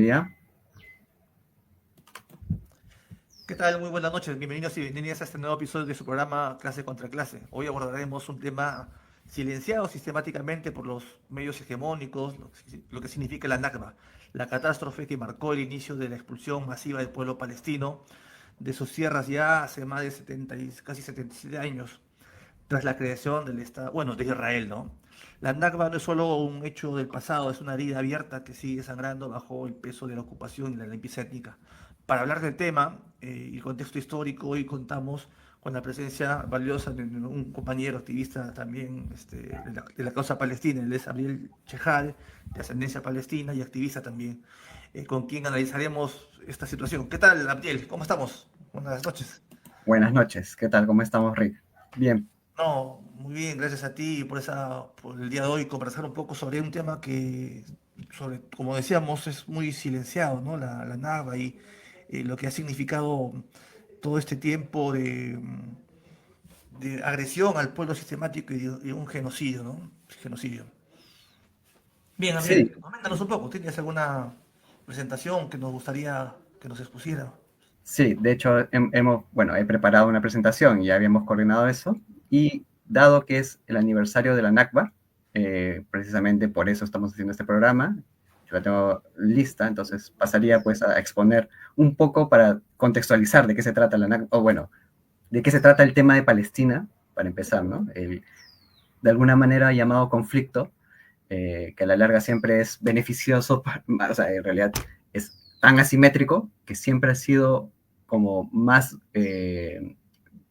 día. ¿Qué tal? Muy buenas noches. Bienvenidos y bienvenidas a este nuevo episodio de su programa Clase contra Clase. Hoy abordaremos un tema silenciado sistemáticamente por los medios hegemónicos, lo que significa la Nakba, la catástrofe que marcó el inicio de la expulsión masiva del pueblo palestino de sus tierras ya hace más de 70 casi 77 años, tras la creación del Estado, bueno, de Israel, ¿no? La Nakba no es solo un hecho del pasado, es una herida abierta que sigue sangrando bajo el peso de la ocupación y la limpieza étnica. Para hablar del tema y el contexto histórico, hoy contamos con la presencia valiosa de un compañero activista también de la causa palestina, él es Abriel Chejal, de ascendencia palestina y activista también, con quien analizaremos esta situación. ¿Qué tal, Abriel? ¿Cómo estamos? Buenas noches. Buenas noches. ¿Qué tal? ¿Cómo estamos, Rick? Bien. No, muy bien, gracias a ti por el día de hoy conversar un poco sobre un tema que, como decíamos, es muy silenciado, ¿no? La Nava y lo que ha significado todo este tiempo de agresión al pueblo sistemático y un genocidio, ¿no? Genocidio. Bien, Sí, Gabriel, coméntanos un poco, ¿tienes alguna presentación que nos gustaría que nos expusiera? sí. De hecho, bueno, he preparado una presentación y ya habíamos coordinado eso. Y dado que es el aniversario de la Nakba, precisamente por eso estamos haciendo este programa, yo la tengo lista, entonces pasaría pues a exponer un poco para contextualizar de qué se trata la Nakba, o bueno, de qué se trata el tema de Palestina, para empezar, ¿no? El, de alguna manera llamado conflicto, que a la larga siempre es beneficioso, o sea, en realidad es tan asimétrico que siempre ha sido como más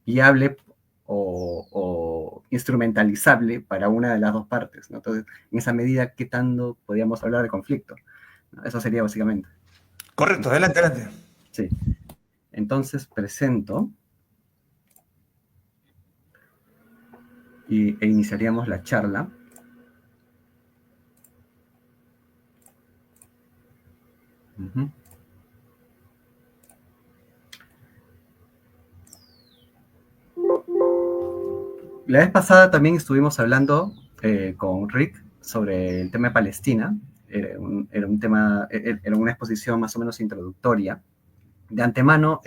viable o instrumentalizable para una de las dos partes, ¿no? Entonces, en esa medida, ¿qué tanto podríamos hablar de conflicto? ¿No? Eso sería básicamente. Correcto, adelante, adelante. Sí. Entonces, presento e iniciaríamos la charla. Uh -huh. La vez pasada también estuvimos hablando con Rick sobre el tema de Palestina. Era un tema, era una exposición más o menos introductoria. De antemano,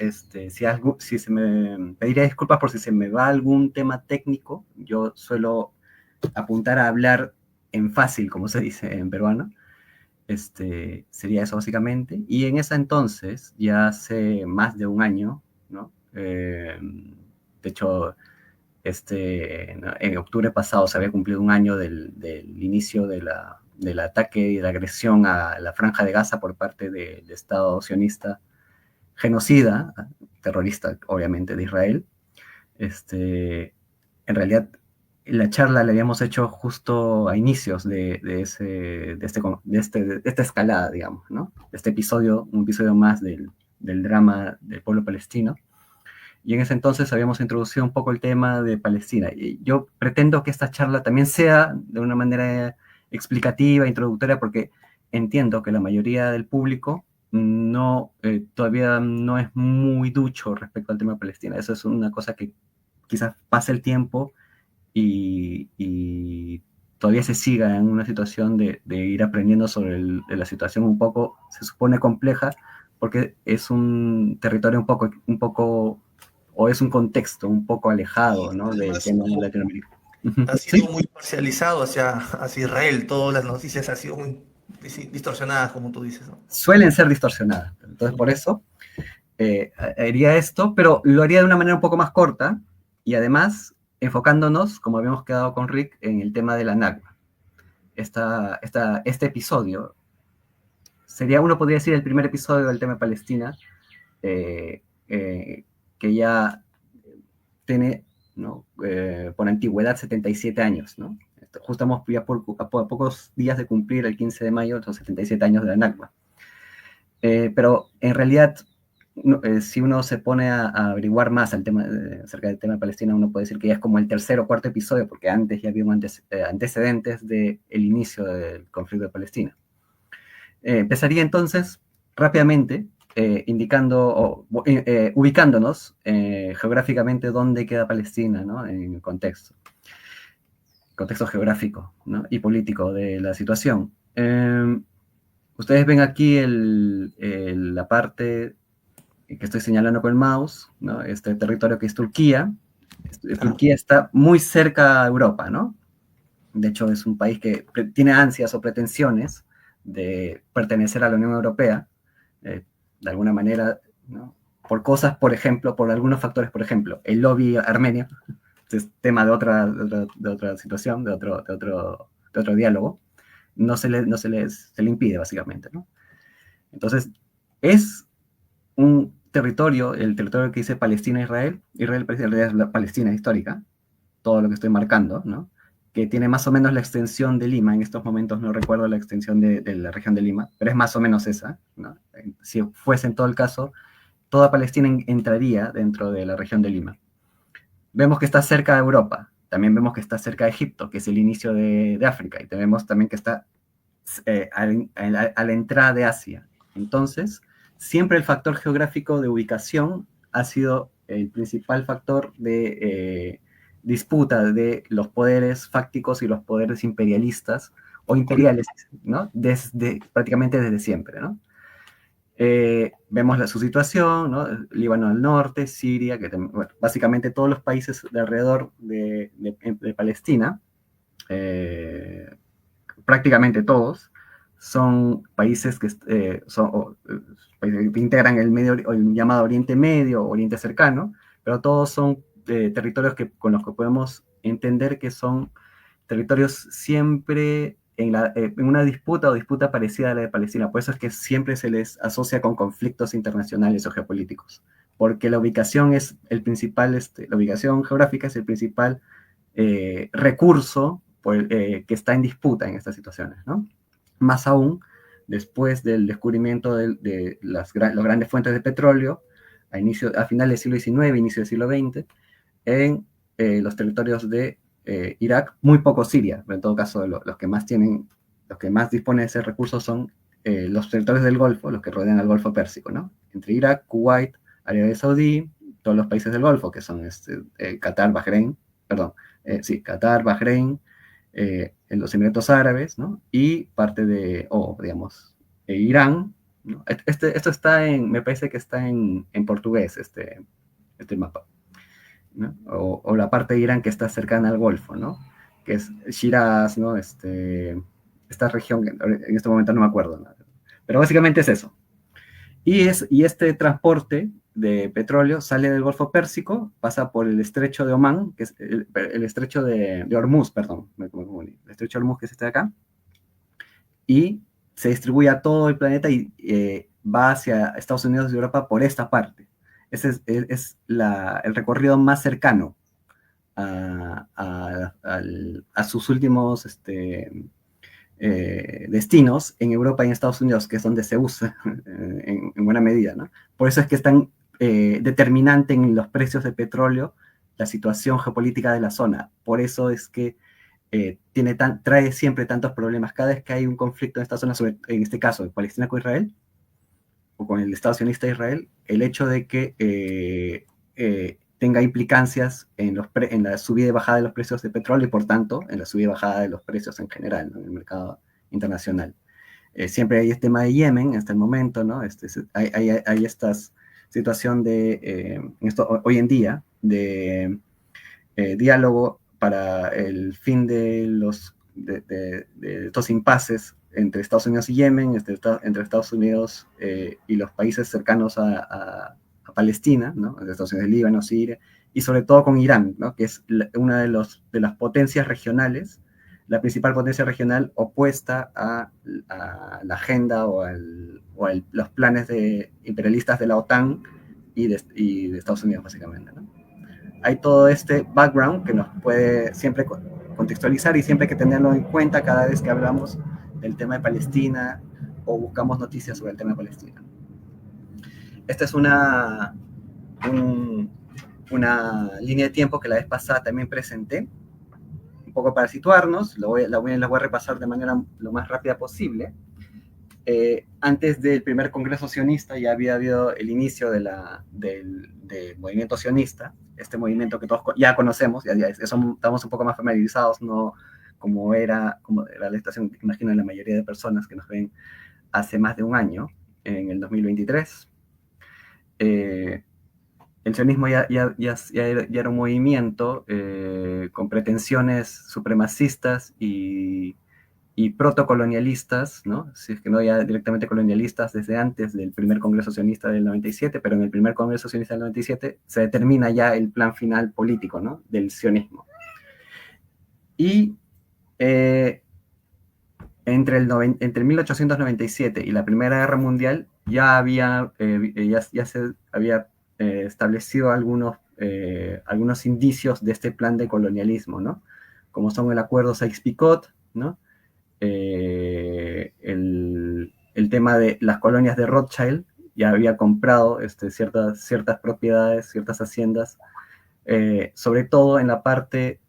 si se me pediría disculpas por si se me va algún tema técnico. Yo suelo apuntar a hablar en fácil, como se dice en peruano. Sería eso básicamente. Y en ese entonces, ya hace más de un año, ¿no? De hecho, ¿no? En octubre pasado se había cumplido un año del inicio del ataque y de la agresión a la Franja de Gaza por parte del Estado sionista genocida, terrorista obviamente de Israel. En realidad, la charla la habíamos hecho justo a inicios de esta escalada, digamos, ¿no? De este episodio, un episodio más del drama del pueblo palestino. Y en ese entonces habíamos introducido un poco el tema de Palestina. Y yo pretendo que esta charla también sea de una manera explicativa, introductoria, porque entiendo que la mayoría del público todavía no es muy ducho respecto al tema de Palestina. Eso es una cosa que quizás pase el tiempo y todavía se siga en una situación de ir aprendiendo sobre de la situación un poco, se supone compleja, porque es un territorio un poco o es un contexto un poco alejado, Y ¿no? Del además, tema latinoamericano. ha ¿Sí? sido muy parcializado hacia Israel. Todas las noticias han sido muy distorsionadas, como tú dices, ¿no? Suelen ser distorsionadas. Entonces, por eso haría esto, pero lo haría de una manera un poco más corta y además enfocándonos, como habíamos quedado con Rick, en el tema de la NAGMA. Este episodio sería, uno podría decir, el primer episodio del tema de Palestina, eh, que ya tiene, ¿no? Por antigüedad 77 años, ¿no? Justo estamos ya a pocos días de cumplir el 15 de mayo los 77 años de la Nakba. Pero en realidad, si uno se pone a averiguar más acerca del tema de Palestina, uno puede decir que ya es como el tercer o cuarto episodio, porque antes ya había antecedentes del inicio del conflicto de Palestina. Empezaría entonces rápidamente ubicándonos geográficamente dónde queda Palestina, ¿no? En el contexto geográfico, ¿no? Y político de la situación. Ustedes ven aquí la parte que estoy señalando con el mouse, ¿no? Este territorio que es Turquía. Claro. Turquía está muy cerca a Europa, ¿no? De hecho, es un país que tiene ansias o pretensiones de pertenecer a la Unión Europea, de alguna manera, ¿no? Por cosas, por ejemplo, por algunos factores, por ejemplo, el lobby armenio, este es tema de otra situación, de otro diálogo, se le impide, básicamente, ¿no? Entonces, es un territorio, el territorio que dice Palestina-Israel, Israel es la Palestina histórica, todo lo que estoy marcando, ¿no? Que tiene más o menos la extensión de Lima, en estos momentos no recuerdo la extensión de la región de Lima, pero es más o menos esa, ¿no? Si fuese en todo el caso, toda Palestina entraría dentro de la región de Lima. Vemos que está cerca de Europa, también vemos que está cerca de Egipto, que es el inicio de África, y vemos también que está a la entrada de Asia. Entonces, siempre el factor geográfico de ubicación ha sido el principal factor de disputa de los poderes fácticos y los poderes imperialistas o imperiales, ¿no? Prácticamente desde siempre, ¿no? Vemos su situación, ¿no? Líbano al norte, Siria, bueno, básicamente todos los países de alrededor de Palestina, prácticamente todos, son países que integran el llamado Oriente Medio, Oriente Cercano, pero todos son territorios con los que podemos entender que son territorios siempre en una disputa o disputa parecida a la de Palestina. Por eso es que siempre se les asocia con conflictos internacionales o geopolíticos, porque la ubicación es el principal, la ubicación geográfica es el principal recurso que está en disputa en estas situaciones, ¿no? Más aún, después del descubrimiento de las grandes fuentes de petróleo, a finales del siglo XIX, inicio del siglo XX, en los territorios de Irak, muy poco Siria, pero en todo caso los que más disponen de ese recurso son los territorios del Golfo, los que rodean al Golfo Pérsico, ¿no? Entre Irak, Kuwait, Arabia Saudí, todos los países del Golfo, que son Qatar, Bahrein, perdón, Qatar, Bahrein, en los Emiratos Árabes, ¿no? Y parte digamos, Irán, ¿no? Esto me parece que está en portugués, este mapa, ¿no? O la parte de Irán que está cercana al Golfo, ¿no? Que es Shiraz, ¿no? Esta región, en este momento no me acuerdo, ¿no? Pero básicamente es eso. Y este transporte de petróleo sale del Golfo Pérsico, pasa por el estrecho de Omán, que es el estrecho de Hormuz, perdón, el estrecho de Hormuz que es este de acá, y se distribuye a todo el planeta y va hacia Estados Unidos y Europa por esta parte. Ese es el recorrido más cercano a sus últimos destinos en Europa y en Estados Unidos, que es donde se usa en buena medida, ¿no? Por eso es que es tan determinante en los precios de petróleo la situación geopolítica de la zona. Por eso es que trae siempre tantos problemas. Cada vez que hay un conflicto en esta zona, en este caso, de Palestina con Israel, o con el Estado sionista de Israel, el hecho de que tenga implicancias en la subida y bajada de los precios de petróleo y, por tanto, en la subida y bajada de los precios en general, ¿no? En el mercado internacional. Siempre hay este tema de Yemen hasta el momento, ¿no? Hay esta situación hoy en día de diálogo para el fin de estos impases entre Estados Unidos y Yemen, entre Estados Unidos y los países cercanos a Palestina, ¿no? Entre Estados Unidos, Líbano, Siria, y sobre todo con Irán, ¿no? Que es una de las potencias regionales, la principal potencia regional opuesta a la agenda o los planes imperialistas de la OTAN y de Estados Unidos, básicamente, ¿no? Hay todo este background que nos puede siempre contextualizar y siempre hay que tenerlo en cuenta cada vez que hablamos del tema de Palestina o buscamos noticias sobre el tema de Palestina. Esta es una línea de tiempo que la vez pasada también presenté, un poco para situarnos, la voy a repasar de manera lo más rápida posible. Antes del primer congreso sionista ya había habido el inicio del movimiento sionista, este movimiento que todos ya conocemos, estamos un poco más familiarizados, no como era la situación, imagino, de la mayoría de personas que nos ven hace más de un año, en el 2023. El sionismo ya era un movimiento con pretensiones supremacistas y protocolonialistas, ¿no? Si es que no ya directamente colonialistas desde antes del primer Congreso Sionista del 97, pero en el primer Congreso Sionista del 97 se determina ya el plan final político, ¿no? Del sionismo. Y entre 1897 y la Primera Guerra Mundial ya se había establecido algunos indicios de este plan de colonialismo, ¿no? Como son el Acuerdo Sykes-Picot, ¿no? El tema de las colonias de Rothschild, ya había comprado ciertas propiedades, ciertas haciendas, sobre todo en la parte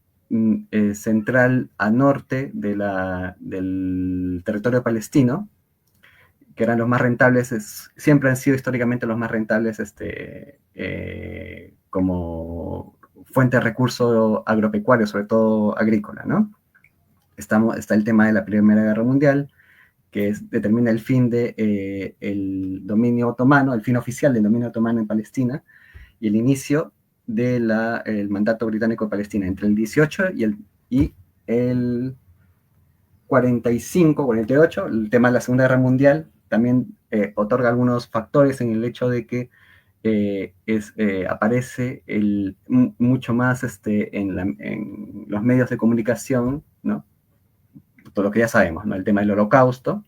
central a norte del territorio palestino, que eran los más rentables, siempre han sido históricamente los más rentables como fuente de recurso agropecuario, sobre todo agrícola, ¿no? Está el tema de la Primera Guerra Mundial, que determina el fin del dominio otomano, el fin oficial del dominio otomano en Palestina, y el inicio del mandato británico de Palestina, entre el 18 y el 45, 48, el tema de la Segunda Guerra Mundial también otorga algunos factores en el hecho de que aparece mucho más en los medios de comunicación, ¿no? Todo lo que ya sabemos, ¿no? El tema del Holocausto,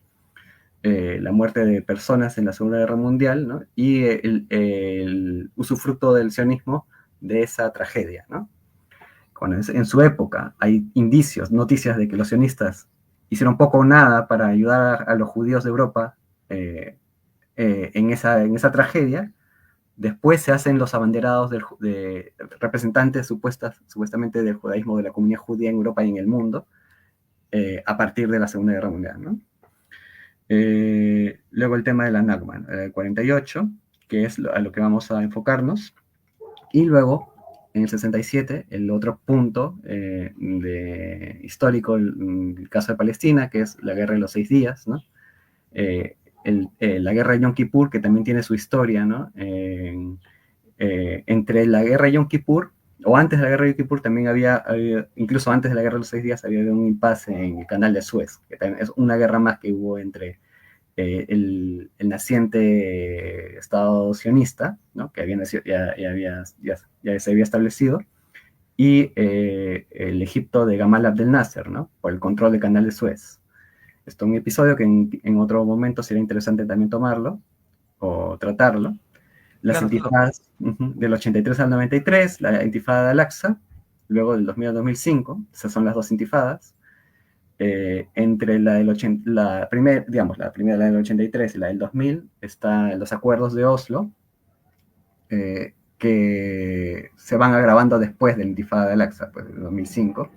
la muerte de personas en la Segunda Guerra Mundial, ¿no? Y el usufructo del sionismo de esa tragedia, ¿no? Cuando en su época hay indicios, noticias de que los sionistas hicieron poco o nada para ayudar a los judíos de Europa en esa tragedia, después se hacen los abanderados de representantes supuestamente del judaísmo, de la comunidad judía en Europa y en el mundo, a partir de la Segunda Guerra Mundial, ¿no? Luego el tema de la Nakba, 48, que es a lo que vamos a enfocarnos, y luego en el 67 el otro punto histórico, el caso de Palestina, que es la Guerra de los 6 días, ¿no? La Guerra de Yom Kippur, que también tiene su historia, ¿no? Entre la Guerra de Yom Kippur, o antes de la Guerra de Yom Kippur, también incluso antes de la Guerra de los 6 días, había un impasse en el Canal de Suez, que también es una guerra más que hubo entre el naciente Estado sionista, ¿no? Que había nacido, ya se había establecido, y el Egipto de Gamal Abdel Nasser, ¿no? Por el control del Canal de Suez. Esto es un episodio que en otro momento sería interesante también tomarlo o tratarlo. Las intifadas del 83 al 93, la intifada de Al-Aqsa, luego del 2000 al 2005, esas son las dos intifadas. Entre la primera del 83 y la del 2000, están los acuerdos de Oslo, que se van agravando después de la intifada de Al-Aqsa, pues, de 2005.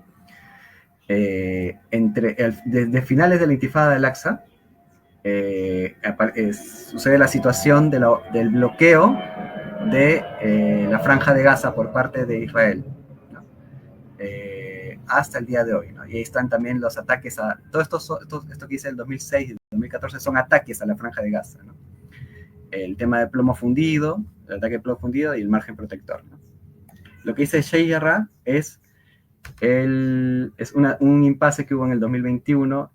Desde finales de la intifada de Al-Aqsa, sucede la situación del bloqueo de la Franja de Gaza por parte de Israel, ¿no? Hasta el día de hoy, ¿no? Y ahí están también los ataques a... Todo esto que hice el 2006 y el 2014 son ataques a la Franja de Gaza, ¿no? El tema de plomo fundido, el ataque de plomo fundido y el margen protector, ¿no? Lo que dice Sheikh Jarrah es un impasse que hubo en el 2021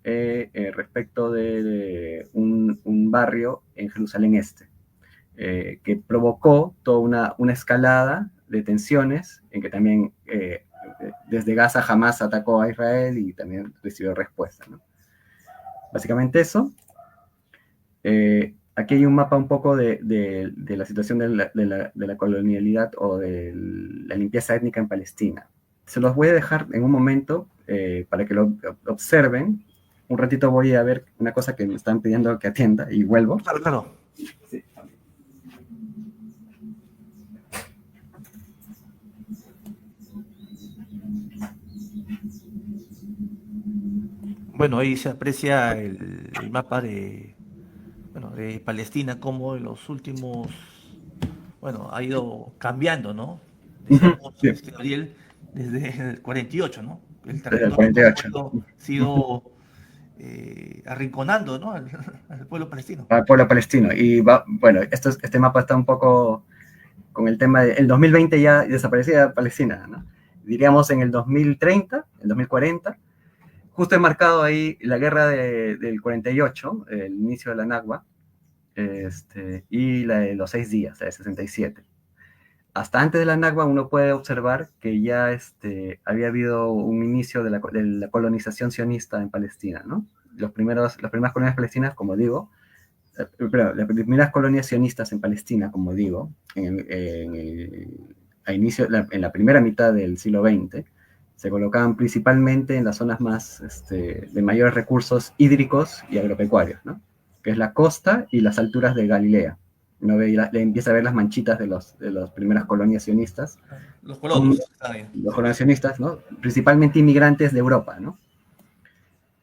respecto de un barrio en Jerusalén Este, que provocó toda una escalada de tensiones, en que también desde Gaza Hamas atacó a Israel y también recibió respuesta, ¿no? Básicamente eso. Aquí hay un mapa un poco de la situación de la colonialidad o de la limpieza étnica en Palestina. Se los voy a dejar en un momento para que lo observen. Un ratito voy a ver una cosa que me están pidiendo que atienda y vuelvo. Claro, claro. Sí. Bueno, ahí se aprecia el mapa de Palestina, como en los últimos, ha ido cambiando, ¿no? Decíamos, Sí. Ariel, desde el 48, ¿no? El Desde el territorio 48. ha sido arrinconando, ¿no? Al pueblo palestino. Al pueblo palestino. Y bueno, este mapa está un poco con el tema de, el 2020 ya desaparecía Palestina, ¿no? Diríamos en el 2030, el 2040, justo he marcado ahí la guerra del 48, el inicio de la Nakba, y la de los 6 días, la de 67. Hasta antes de la Nakba uno puede observar que ya había habido un inicio de la colonización sionista en Palestina, ¿no? Las primeras colonias palestinas, como digo, pero las primeras colonias sionistas en Palestina, como digo, en la primera mitad del siglo XX, se colocaban principalmente en las zonas más de mayores recursos hídricos y agropecuarios, ¿no? Que es la costa y las alturas de Galilea. Uno le empieza a ver las manchitas de las primeras colonias sionistas. Los colonos. Los colonias sionistas, ¿no? Principalmente inmigrantes de Europa, ¿no?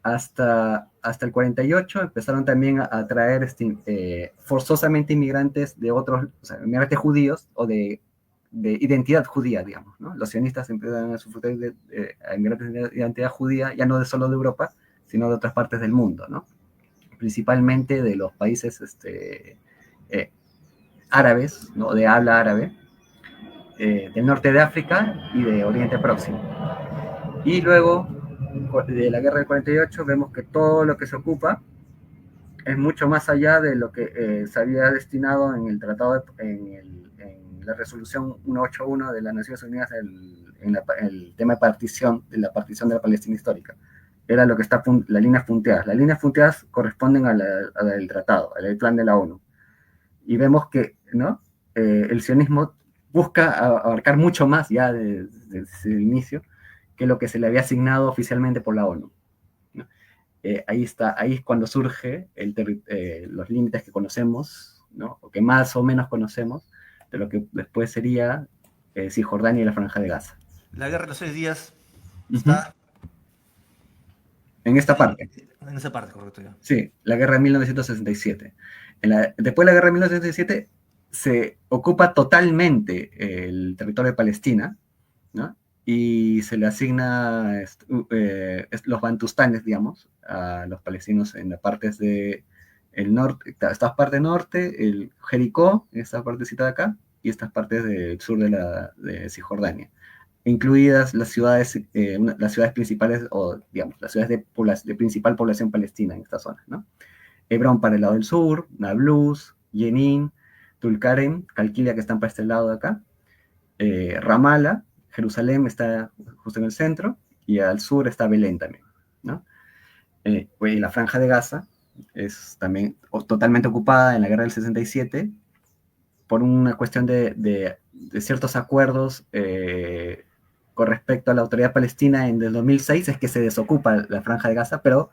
Hasta el 48 empezaron también a traer forzosamente inmigrantes de otros, o sea, inmigrantes judíos o de identidad judía, digamos, ¿no? Los sionistas empezaron a sufrir a inmigrantes de identidad judía, ya no solo de Europa, sino de otras partes del mundo, ¿no? Principalmente de los países árabes, ¿no? De habla árabe, del norte de África y de Oriente Próximo. Y luego de la guerra del 48 vemos que todo lo que se ocupa es mucho más allá de lo que se había destinado en el tratado, en la resolución 181 de las Naciones Unidas, en el tema de la partición de la Palestina histórica. Era lo que está, las líneas punteadas. Las líneas punteadas corresponden al tratado, al plan de la ONU. Y vemos que, ¿no? El sionismo busca abarcar mucho más ya desde el inicio que lo que se le había asignado oficialmente por la ONU. ¿No? Ahí es cuando surge los límites que conocemos, ¿no? O que más o menos conocemos, de lo que después sería Cisjordania y la Franja de Gaza. La guerra de los 6 días está en esta parte. En esa parte, correcto. Ya. Sí, la guerra de 1967. Después de la guerra de 1967 se ocupa totalmente el territorio de Palestina, ¿no? Y se le asigna los bantustanes, digamos, a los palestinos en las partes del norte, esta parte norte, el Jericó, esta partecita de acá, y estas partes del sur de Cisjordania, incluidas las ciudades principales, o digamos, las ciudades de principal población palestina en esta zona, ¿no? Hebrón para el lado del sur, Nablus, Jenin, Tulkarem, Calquilia, que están para este lado de acá, Ramala, Jerusalén está justo en el centro, y al sur está Belén también, ¿no? Y la Franja de Gaza es también totalmente ocupada en la guerra del 67 por una cuestión de ciertos acuerdos con respecto a la autoridad palestina en el 2006, es que se desocupa la Franja de Gaza, pero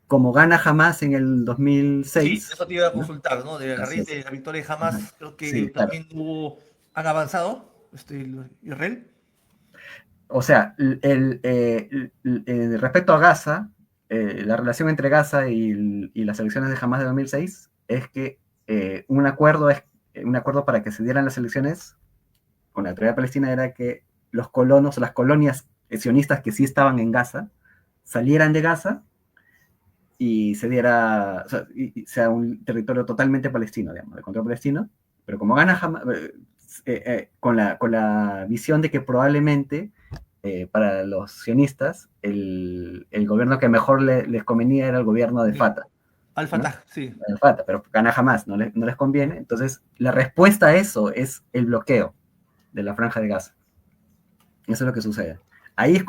como gana Hamas en el 2006... Sí, eso te iba a consultar, ¿no? De la raíz de la victoria de Hamas, creo que sí, también claro. Han avanzado Israel. O sea, respecto a Gaza, la relación entre Gaza y las elecciones de Hamas de 2006 es que un acuerdo para que se dieran las elecciones con la autoridad palestina era que los colonos, las colonias sionistas que sí estaban en Gaza, salieran de Gaza y se diera, o sea, sea un territorio totalmente palestino, digamos, de control palestino, pero como gana Hamas, con la visión de que probablemente para los sionistas el gobierno que mejor les convenía era el gobierno de Fatah. Al-Fatah, ¿no? Sí. El Fatah, pero gana Hamas, no les conviene. Entonces, la respuesta a eso es el bloqueo de la Franja de Gaza. Eso es lo que sucede. Ahí es,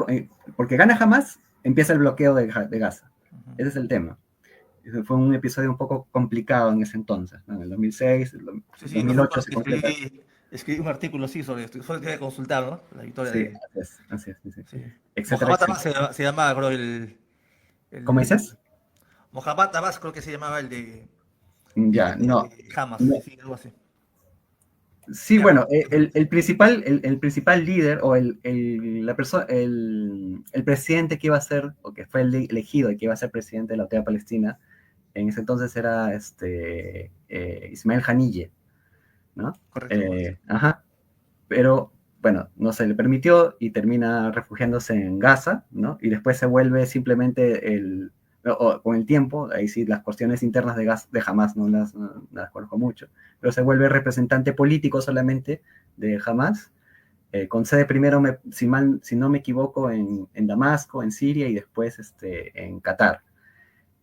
porque gana Hamas, empieza el bloqueo de Gaza. Ese es el tema. Fue un episodio un poco complicado en ese entonces, ¿no? En el 2006, el 2008 se completa. Escribí un artículo así sobre esto, solo quería consultar, ¿no? La historia sí, de... Así es. Mohammad Abbas se llamaba, creo, ¿Cómo dices? Mohammad Abbas creo que se llamaba el de... Ya, no. Hamas, no. sí, algo así. Sí, bueno, el principal líder o el presidente que iba a ser, o que fue elegido y que iba a ser presidente de la Autoridad Palestina, en ese entonces era Ismael Haniyeh, ¿no? Correcto. Ajá. Pero, bueno, no se le permitió y termina refugiándose en Gaza, ¿no? Y después se vuelve simplemente con el tiempo, ahí sí las cuestiones internas de Hamas no las conozco mucho, pero se vuelve representante político solamente de Hamas, con sede primero, si no me equivoco, en Damasco, en Siria y después en Qatar.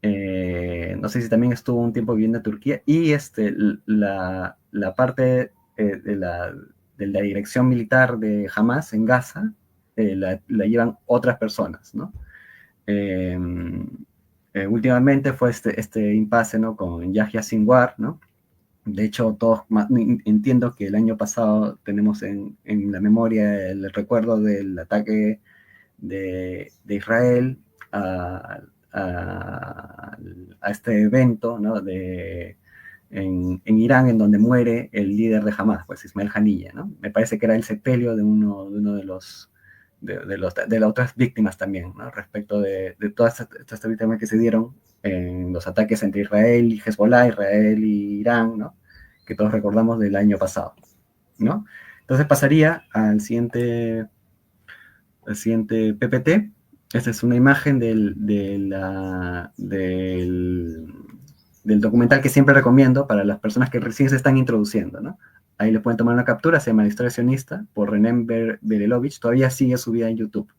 No sé si también estuvo un tiempo viviendo en Turquía, y la parte de la dirección militar de Hamas en Gaza la llevan otras personas, ¿no? Eh, Últimamente fue este impasse, ¿no? Con Yahya Sinwar, ¿no? De hecho, todos entiendo que el año pasado tenemos en la memoria el recuerdo del ataque de Israel a, a este evento, ¿no? En Irán, en donde muere el líder de Hamas, pues Ismael Haniyeh, ¿no? Me parece que era el sepelio de uno de las otras víctimas también, ¿no? Respecto de todas estas víctimas que se dieron en los ataques entre Israel y Hezbollah, Israel y Irán, ¿no? Que todos recordamos del año pasado, ¿no? Entonces pasaría al siguiente PPT. Esta es una imagen del documental que siempre recomiendo para las personas que recién se están introduciendo, ¿no? Ahí le pueden tomar una captura, se llama La historia sionista, por René Berelovich, todavía sigue subida en YouTube.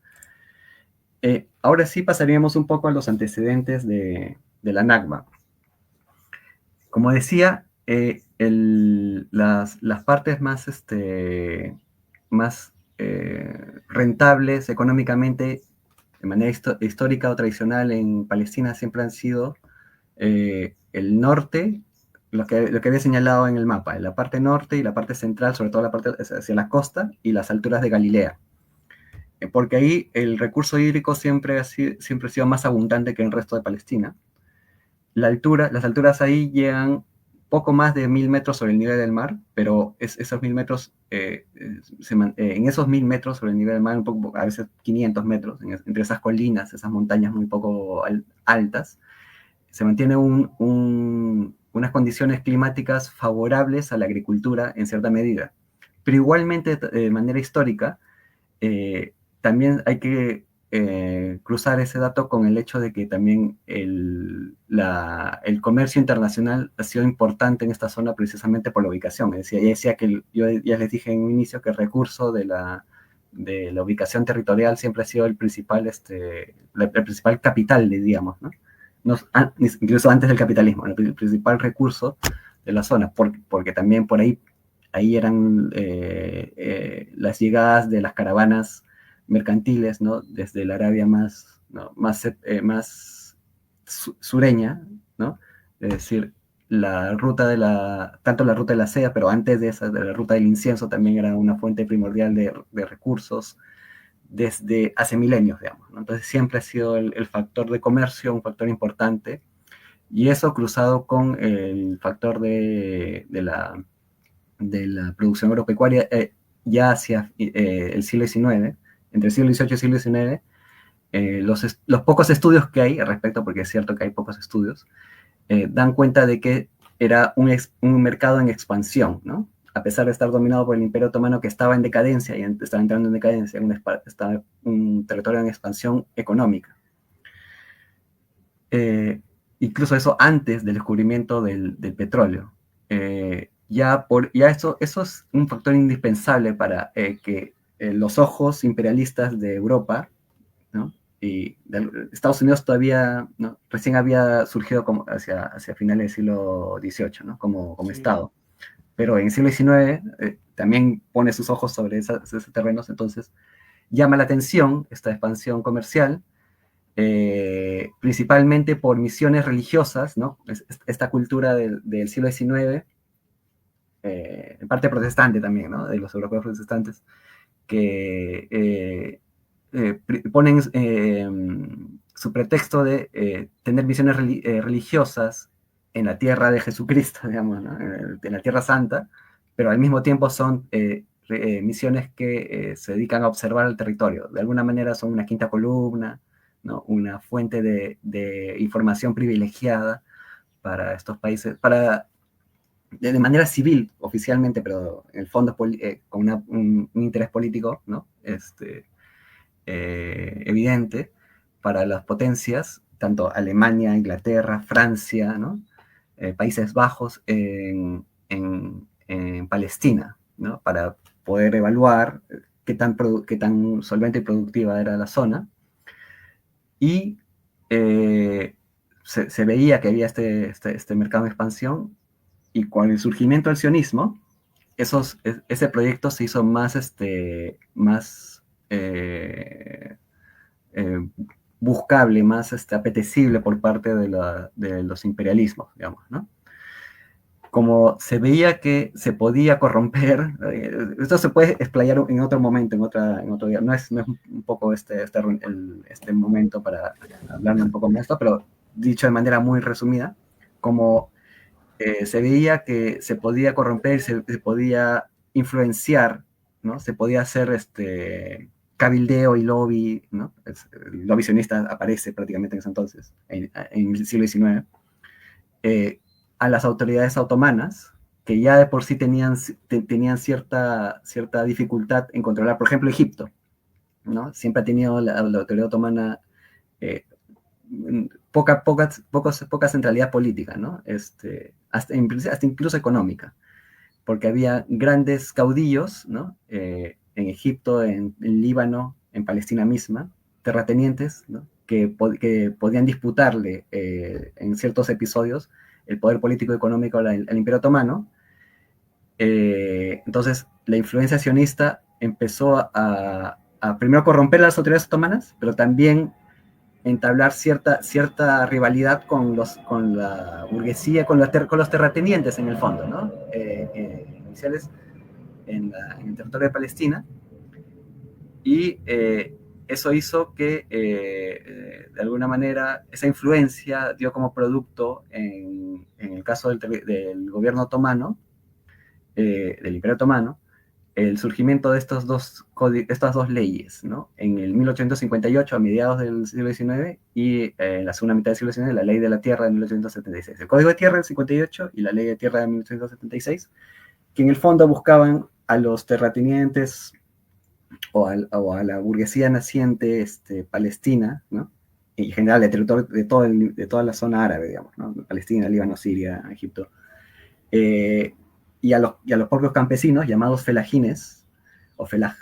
Ahora sí pasaríamos un poco a los antecedentes de la Nakba. Como decía, las partes más rentables económicamente, de manera histórica o tradicional en Palestina, siempre han sido el norte, lo que había señalado en el mapa, en la parte norte y la parte central, sobre todo la parte hacia la costa y las alturas de Galilea. Porque ahí el recurso hídrico siempre ha sido más abundante que en el resto de Palestina. Las alturas ahí llegan poco más de 1000 metros sobre el nivel del mar, pero esos 1000 metros, en esos 1000 metros sobre el nivel del mar, un poco, a veces 500 metros, entre esas colinas, esas montañas muy poco altas, se mantiene unas condiciones climáticas favorables a la agricultura en cierta medida. Pero igualmente, de manera histórica, también hay que cruzar ese dato con el hecho de que también el comercio internacional ha sido importante en esta zona precisamente por la ubicación. Es decir, ya decía que yo ya les dije en un inicio que el recurso de la ubicación territorial siempre ha sido el principal capital, diríamos, ¿no? Incluso antes del capitalismo, el principal recurso de la zona, porque también por ahí eran las llegadas de las caravanas mercantiles, ¿no? Desde la Arabia más sureña, ¿no? Es decir, tanto la ruta de la seda, pero antes de esa, de la ruta del incienso, también era una fuente primordial de recursos desde hace milenios, digamos, ¿no? Entonces siempre ha sido el factor de comercio un factor importante, y eso cruzado con el factor de la producción agropecuaria ya hacia el siglo XIX, entre el siglo XVIII y el siglo XIX, los pocos estudios que hay al respecto, porque es cierto que hay pocos estudios, dan cuenta de que era un mercado en expansión, ¿no? A pesar de estar dominado por el Imperio Otomano, que estaba en decadencia y estaba entrando en decadencia, estaba un territorio en expansión económica. Incluso eso antes del descubrimiento del petróleo. Ya eso es un factor indispensable para que los ojos imperialistas de Europa, ¿no? Y Estados Unidos todavía, ¿no? Recién había surgido hacia finales del siglo XVIII, ¿no? Como Sí. Estado. Pero en el siglo XIX también pone sus ojos sobre esos terrenos, entonces llama la atención esta expansión comercial, principalmente por misiones religiosas, ¿no? Esta cultura del siglo XIX, en parte protestante también, ¿no? De los europeos protestantes, que ponen su pretexto de tener misiones religiosas en la tierra de Jesucristo, digamos, ¿no? En la Tierra Santa, pero al mismo tiempo son misiones que se dedican a observar el territorio. De alguna manera son una quinta columna, ¿no? Una fuente de información privilegiada para estos países, de manera civil, oficialmente, pero en el fondo con un interés político, ¿no? Evidente para las potencias, tanto Alemania, Inglaterra, Francia, ¿no? Países Bajos en Palestina, ¿no? Para poder evaluar qué tan solvente y productiva era la zona. Y se veía que había este mercado de expansión, y con el surgimiento del sionismo, ese proyecto se hizo más eh, eh, buscable, más apetecible por parte de los imperialismos, digamos, ¿no? Como se veía que se podía corromper, esto se puede explayar en otro momento, en otro día. No es un poco este momento para hablar un poco más de esto, pero dicho de manera muy resumida, como se veía que se podía corromper, se podía influenciar, ¿no? Se podía hacer cabildeo y lobby, ¿no? El lobby sionista aparece prácticamente en ese entonces, en el siglo XIX, eh, a las autoridades otomanas, que ya de por sí tenían cierta dificultad en controlar, por ejemplo, Egipto, ¿no? Siempre ha tenido la autoridad otomana eh, poca centralidad política, ¿no? Hasta incluso económica, porque había grandes caudillos, ¿no? En Egipto, en Líbano, en Palestina misma, terratenientes, ¿no? Que podían disputarle en ciertos episodios el poder político y económico al Imperio Otomano. Entonces, la influencia sionista empezó a primero corromper las autoridades otomanas, pero también entablar cierta rivalidad con la burguesía, con los terratenientes en el fondo, ¿no? Iniciales en el territorio de Palestina, y eso hizo que, de alguna manera, esa influencia dio como producto, en el caso del gobierno otomano, del Imperio Otomano, el surgimiento de estas dos leyes, ¿no? En el 1858, a mediados del siglo XIX, y en la segunda mitad del siglo XIX, la Ley de la Tierra de 1876. El Código de Tierra del 58 y la Ley de Tierra de 1876, que en el fondo buscaban a los terratenientes o a la burguesía naciente palestina, ¿no? Y en general de territorio de toda la zona árabe, digamos, ¿no? Palestina, Líbano, Siria, Egipto, eh, y a los propios campesinos, llamados felagines, o felag,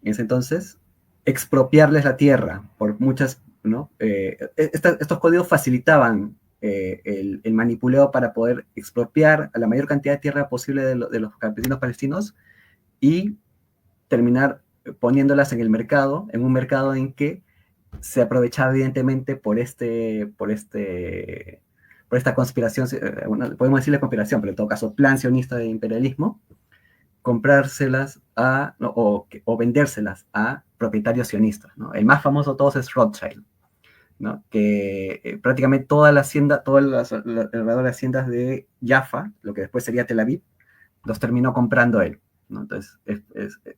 en ese entonces, expropiarles la tierra por muchas, ¿no? Estos códigos facilitaban el manipuleo para poder expropiar a la mayor cantidad de tierra posible de los campesinos palestinos, y terminar poniéndolas en el mercado, en un mercado en que se aprovechaba evidentemente por esta conspiración, podemos decirle conspiración, pero en todo caso plan sionista de imperialismo, comprárselas o vendérselas a propietarios sionistas, ¿no? El más famoso de todos es Rothschild, ¿no? Que prácticamente toda la hacienda, todas las haciendas de Jaffa, lo que después sería Tel Aviv, los terminó comprando él, ¿no? Entonces,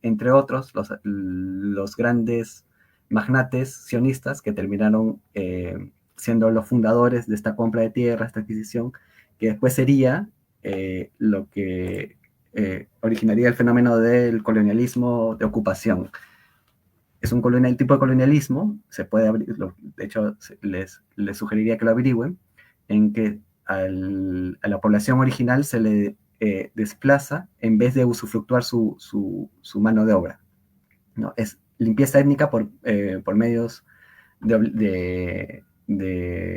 entre otros, los grandes magnates sionistas que terminaron siendo los fundadores de esta compra de tierra, esta adquisición, que después sería lo que originaría el fenómeno del colonialismo de ocupación. Es un tipo de colonialismo, se puede abrir, de hecho les sugeriría que lo averigüen, en que a la población original se le desplaza en vez de usufructuar su mano de obra, ¿no? Es limpieza étnica por medios de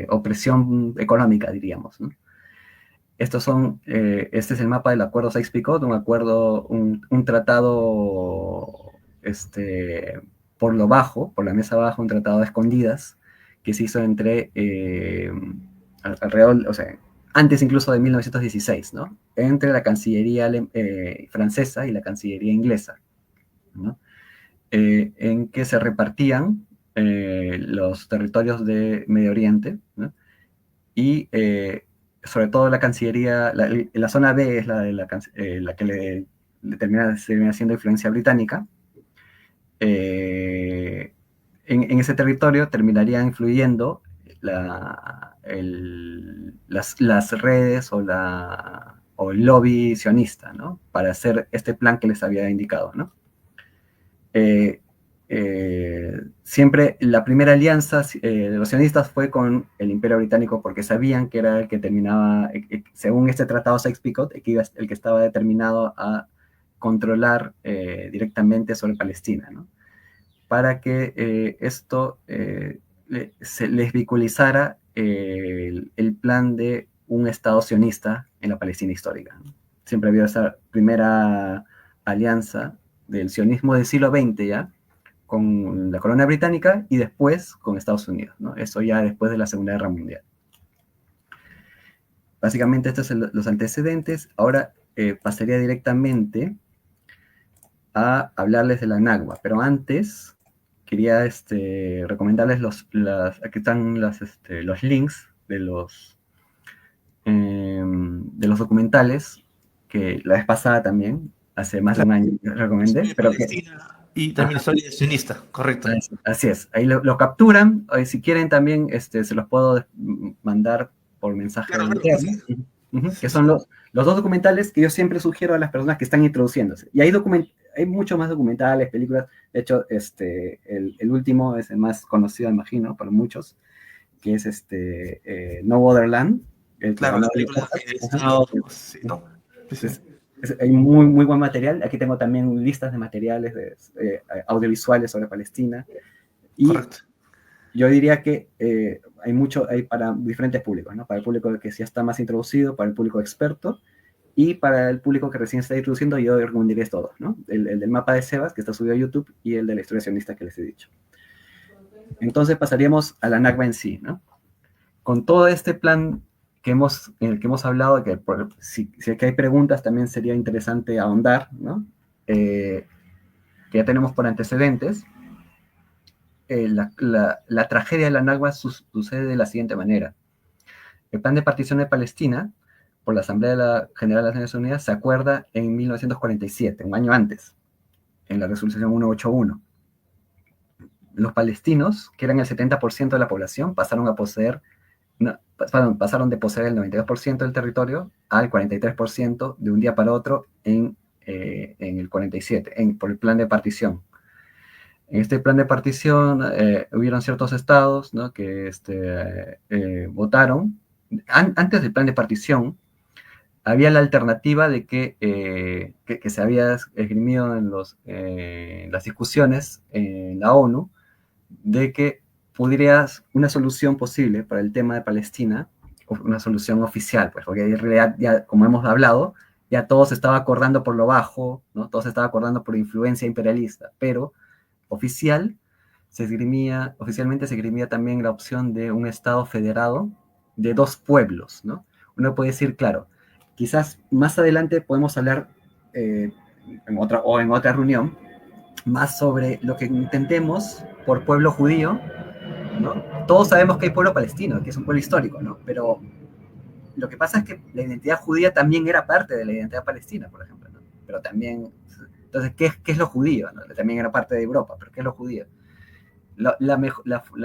opresión económica, diríamos, ¿no? Este es el mapa del acuerdo Sykes-Picot, un tratado por lo bajo, por la mesa abajo, un tratado de escondidas que se hizo alrededor, o sea, antes incluso de 1916, ¿no? Entre la Cancillería francesa y la Cancillería inglesa, ¿no? En que se repartían los territorios de Medio Oriente, ¿no? Y sobre todo la Cancillería, la zona B es la que le termina siendo influencia británica. En ese territorio terminaría influyendo las redes o el lobby sionista, ¿no? Para hacer este plan que les había indicado, ¿no? siempre la primera alianza de los sionistas fue con el Imperio Británico porque sabían que era el que terminaba, según este tratado Sykes-Picot, el que estaba determinado a controlar directamente sobre Palestina, ¿no? Para que esto se les vehiculizara el plan de un Estado sionista en la Palestina histórica, ¿no? Siempre había esa primera alianza del sionismo del siglo XX ya, con la corona británica y después con Estados Unidos, ¿no? Eso ya después de la Segunda Guerra Mundial. Básicamente estos son los antecedentes. Ahora pasaría directamente a hablarles de la Nakba, pero antes quería recomendarles aquí están los links de los documentales que la vez pasada también, hace más de un año, recomendé, Historia de pero que... Palestina y también Ajá, historia sionista, correcto. así es, ahí lo capturan, si quieren también se los puedo mandar por mensaje Claro, claro, interno, sí. que Sí, son sí. los dos documentales que yo siempre sugiero a las personas que están introduciéndose. Y hay muchos más documentales, películas, de hecho, el último es el más conocido, imagino, para muchos, que es No Other Land, el que Claro, ganó la el película Oscar. de Ajá. Estado, sí, ¿no? Sí, sí. Entonces, hay muy, muy buen material. Aquí tengo también listas de materiales audiovisuales sobre Palestina. Y Correcto. yo diría que hay para diferentes públicos, ¿no? Para el público que ya está más introducido, para el público experto y para el público que recién está introduciendo, yo recomendaría estos dos, ¿no? El del mapa de Sebas, que está subido a YouTube, y el de la historia sionista que les he dicho. Entonces pasaríamos a la Nakba en sí, ¿no? Con todo este plan en el que hemos hablado, que si aquí hay preguntas también sería interesante ahondar, ¿no? Que ya tenemos por antecedentes, la tragedia de la Nakba sucede de la siguiente manera. El plan de partición de Palestina por la Asamblea General de las Naciones Unidas se acuerda en 1947, un año antes, en la resolución 181. Los palestinos, que eran el 70% de la población, pasaron de poseer el 92% del territorio al 43% de un día para otro en el 47, por el plan de partición. En este plan de partición hubieron ciertos estados, ¿no?, que votaron. Antes del plan de partición, había la alternativa de que se había esgrimido en las discusiones en la ONU, de que pudieras una solución posible para el tema de Palestina, una solución oficial, pues, porque en realidad, ya, como hemos hablado, ya todo se estaba acordando por lo bajo, ¿no? Todo se estaba acordando por influencia imperialista, pero oficialmente se esgrimía también la opción de un Estado federado de dos pueblos, ¿no? Uno puede decir, claro, quizás más adelante podemos hablar en otra reunión más sobre lo que entendemos por pueblo judío, ¿no? Todos sabemos que hay pueblo palestino, que es un pueblo histórico, ¿no? Pero lo que pasa es que la identidad judía también era parte de la identidad palestina, por ejemplo, ¿no? Pero también, entonces, ¿qué es lo judío? ¿No? También era parte de Europa, pero ¿qué es lo judío? La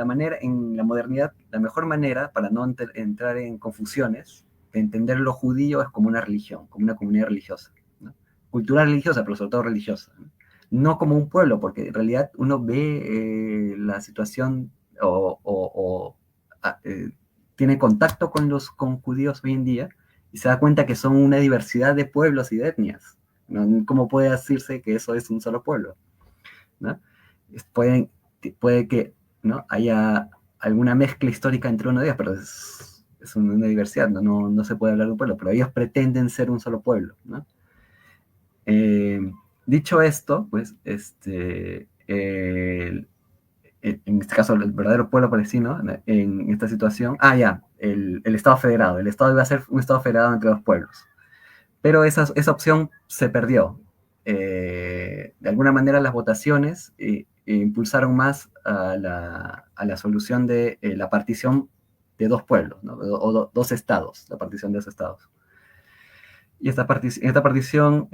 manera, en la modernidad, la mejor manera para no entrar en confusiones, de entender lo judío es como una religión, como una comunidad religiosa, ¿no? Cultural religiosa, pero sobre todo religiosa, ¿no? No como un pueblo, porque en realidad uno ve la situación o tiene contacto con judíos hoy en día y se da cuenta que son una diversidad de pueblos y de etnias, ¿no? ¿Cómo puede decirse que eso es un solo pueblo, ¿no? Pueden puede que, ¿no?, haya alguna mezcla histórica entre uno de ellos, pero es una diversidad, no se puede hablar de un pueblo, pero ellos pretenden ser un solo pueblo, ¿no? Eh, Dicho esto, pues, en este caso, el verdadero pueblo palestino, en esta situación, el Estado federado. El Estado iba a ser un Estado federado entre dos pueblos. Pero esa opción se perdió. De alguna manera las votaciones impulsaron más a la solución de la partición de dos pueblos, ¿no? Dos estados, la partición de dos estados. Y esta partición,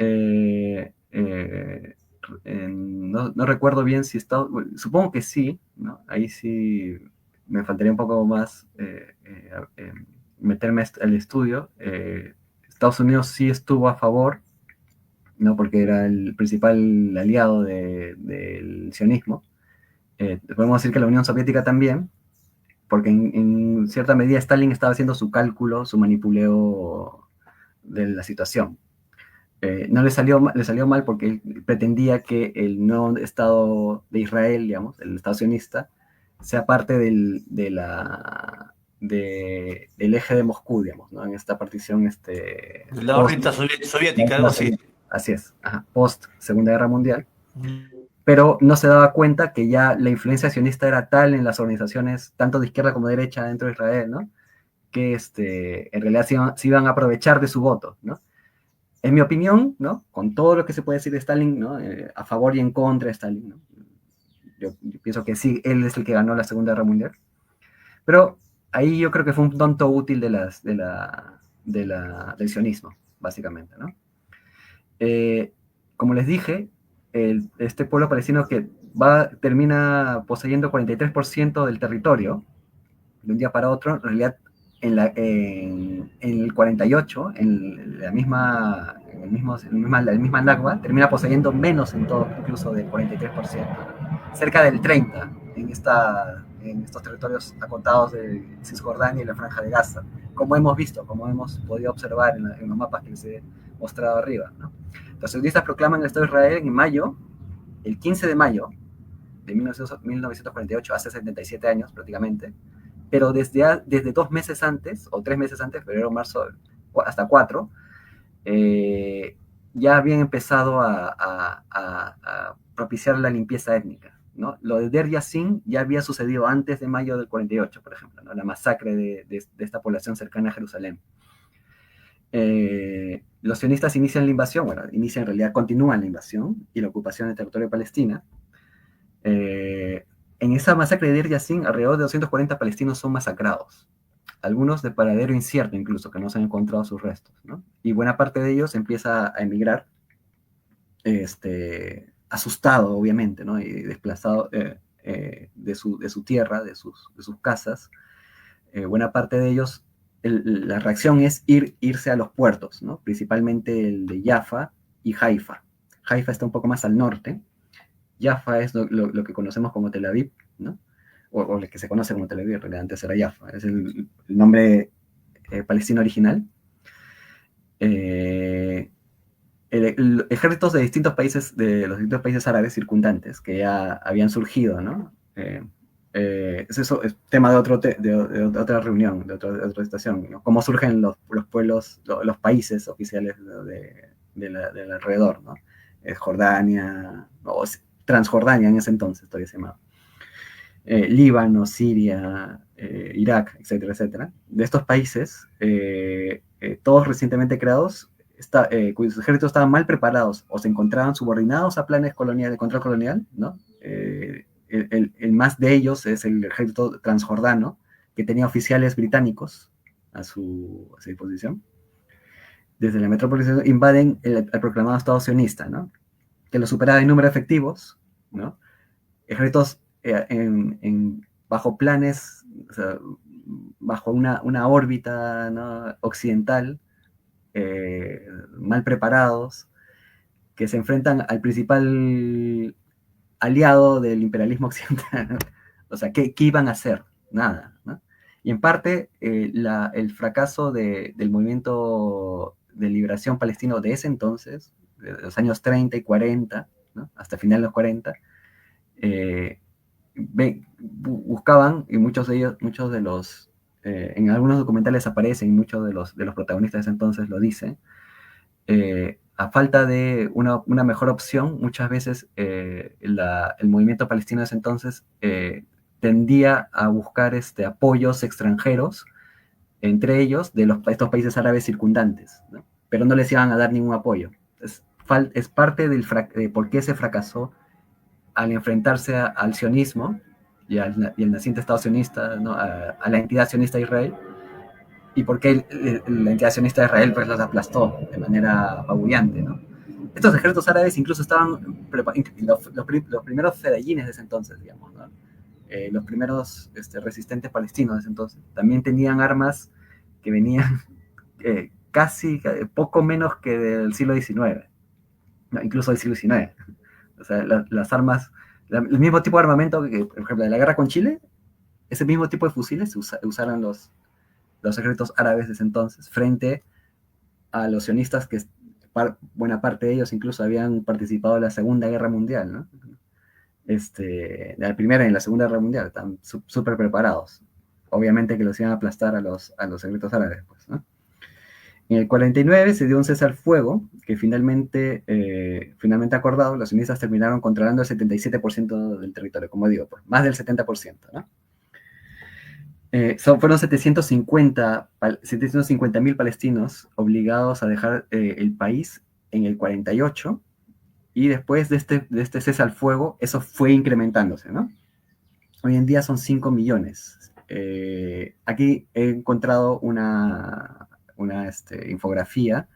no recuerdo bien si Estados, bueno, supongo que sí, ¿no? Ahí sí me faltaría un poco más meterme al estudio. Estados Unidos sí estuvo a favor, ¿no?, porque era el principal aliado del sionismo, Podemos decir que la Unión Soviética también, porque en cierta medida Stalin estaba haciendo su cálculo, su manipuleo de la situación. No le salió mal porque él pretendía que el nuevo Estado de Israel, digamos, el Estado sionista, sea parte del eje de Moscú, digamos, ¿no? En esta partición Del lado post, rita soviética, algo así. así es, ajá, post Segunda Guerra Mundial, Mm. pero no se daba cuenta que ya la influencia sionista era tal en las organizaciones, tanto de izquierda como de derecha dentro de Israel, ¿no? Que en realidad se iban a aprovechar de su voto, ¿no? En mi opinión, ¿no? Con todo lo que se puede decir de Stalin, ¿no? A favor y en contra de Stalin, ¿no? Yo pienso que sí, él es el que ganó la Segunda Guerra Mundial, pero ahí yo creo que fue un tonto útil del sionismo, básicamente, ¿no? Como les dije, este pueblo palestino que termina poseyendo 43% del territorio de un día para otro, en realidad en el 48, en la misma Nakba, termina poseyendo menos en todo, incluso del 43%, cerca del 30% en estos territorios acotados de Cisjordania y la Franja de Gaza, como hemos visto, como hemos podido observar en los mapas que les he mostrado arriba, ¿no? Los sionistas proclaman el Estado de Israel en mayo, el 15 de mayo de 1948, hace 77 años prácticamente, pero desde 2 meses antes, o 3 meses antes, febrero, marzo, hasta 4, ya habían empezado a propiciar la limpieza étnica, ¿no? Lo de Der Yassin ya había sucedido antes de mayo del 48, por ejemplo, ¿no? La masacre de esta población cercana a Jerusalén. Los sionistas inician la invasión, bueno, inician en realidad, continúan la invasión y la ocupación del territorio de Palestina. En esa masacre de Der Yassin, alrededor de 240 palestinos son masacrados, algunos de paradero incierto incluso, que no se han encontrado sus restos, ¿no? Y buena parte de ellos empieza a emigrar, asustado obviamente, ¿no? Y desplazado de su tierra, de sus casas. Buena parte de ellos, la reacción es irse a los puertos, ¿no? Principalmente el de Jaffa y Haifa. Haifa está un poco más al norte. Jaffa es lo que conocemos como Tel Aviv, ¿no? O lo que se conoce como Tel Aviv, en realidad antes era Jaffa, es el nombre palestino original. Ejércitos de los distintos países árabes circundantes que ya habían surgido, ¿no? Es tema de otra reunión, de otra situación, ¿no? Cómo surgen los pueblos, los países oficiales del alrededor, ¿no? Jordania, o Transjordania en ese entonces todavía se llamaba. Líbano, Siria, Irak, etcétera, etcétera. De estos países, todos recientemente creados, cuyos ejércitos estaban mal preparados o se encontraban subordinados a planes de control colonial, ¿no? El más de ellos es el ejército transjordano, que tenía oficiales británicos a su disposición. Desde la metrópolis invaden el proclamado Estado sionista, ¿no? Que lo superaba en número de efectivos, ¿no? Ejércitos bajo planes, o sea, bajo una órbita, ¿no? Occidental, mal preparados, que se enfrentan al principal aliado del imperialismo occidental, ¿no? O sea, ¿qué iban a hacer? Nada, ¿no? Y en parte, el fracaso del movimiento de liberación palestino de ese entonces, de los años 30 y 40, ¿no? Hasta finales de los 40, buscaban, y muchos de los, en algunos documentales aparecen, y muchos de los protagonistas de ese entonces lo dicen, a falta de una mejor opción, muchas veces el movimiento palestino de ese entonces tendía a buscar apoyos extranjeros, entre ellos de estos países árabes circundantes, ¿no? Pero no les iban a dar ningún apoyo. Es parte de por qué se fracasó al enfrentarse al sionismo y al naciente Estado sionista, ¿no? a la entidad sionista de Israel, y por qué la entidad sionista de Israel pues los aplastó de manera apabullante, ¿no? Estos ejércitos árabes incluso estaban, los primeros fedayines de ese entonces, digamos, ¿no? Los primeros resistentes palestinos de ese entonces, también tenían armas que venían casi poco menos que del siglo XIX, ¿no? Incluso del siglo XIX. O sea, las armas El mismo tipo de armamento que, por ejemplo, de la guerra con Chile, ese mismo tipo de fusiles usaron los ejércitos árabes desde entonces, frente a los sionistas que buena parte de ellos incluso habían participado en la Segunda Guerra Mundial, ¿no? De la Primera y la Segunda Guerra Mundial, están súper preparados. Obviamente que los iban a aplastar a los ejércitos árabes, pues, ¿no? En el 49 se dio un cese al fuego que finalmente acordado, los sionistas terminaron controlando el 77% del territorio, como digo, pues, más del 70%, ¿no? Fueron 750.000 palestinos obligados a dejar el país en el 48, y después de este cese al fuego, eso fue incrementándose, ¿no? Hoy en día son 5 millones. Aquí he encontrado una infografía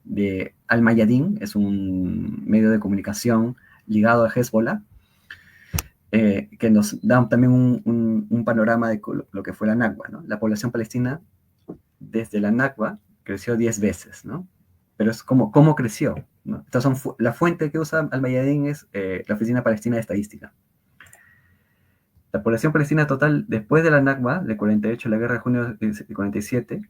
de Al Mayadin, es un medio de comunicación ligado a Hezbollah, que nos da también un panorama de lo que fue la Nakba, ¿no? La población palestina desde la Nakba creció 10 veces, ¿no? Pero es cómo creció, ¿no? Entonces la fuente que usa Al-Mayadin es la Oficina Palestina de Estadística. La población palestina total después de la Nakba, de 48, la guerra de junio de 47,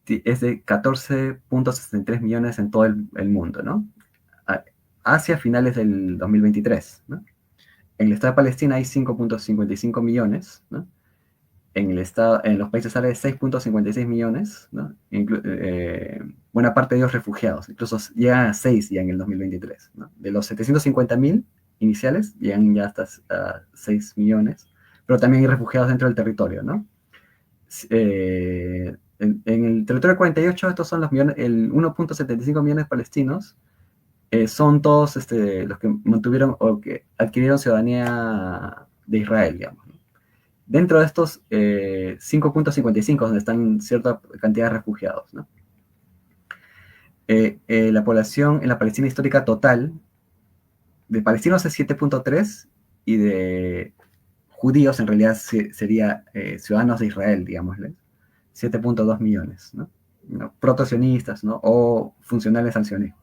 es de 14.63 millones en todo el mundo, ¿no? Hacia finales del 2023, ¿no? En el Estado de Palestina hay 5.55 millones, ¿no? En los países árabes 6.56 millones, ¿no? Buena parte de ellos refugiados, incluso llegan a 6 ya en el 2023, ¿no? De los 750.000 iniciales, llegan ya hasta 6 millones, pero también hay refugiados dentro del territorio, ¿no? En el territorio 48, estos son el 1.75 millones palestinos, son todos los que mantuvieron o que adquirieron ciudadanía de Israel, digamos, ¿no? Dentro de estos 5.55, donde están cierta cantidad de refugiados, ¿no? La población en la Palestina histórica total de palestinos es 7.3, y de judíos en realidad sería ciudadanos de Israel, digámosle, 7.2 millones, ¿no? Protosionistas, ¿no? O funcionales al sionismo.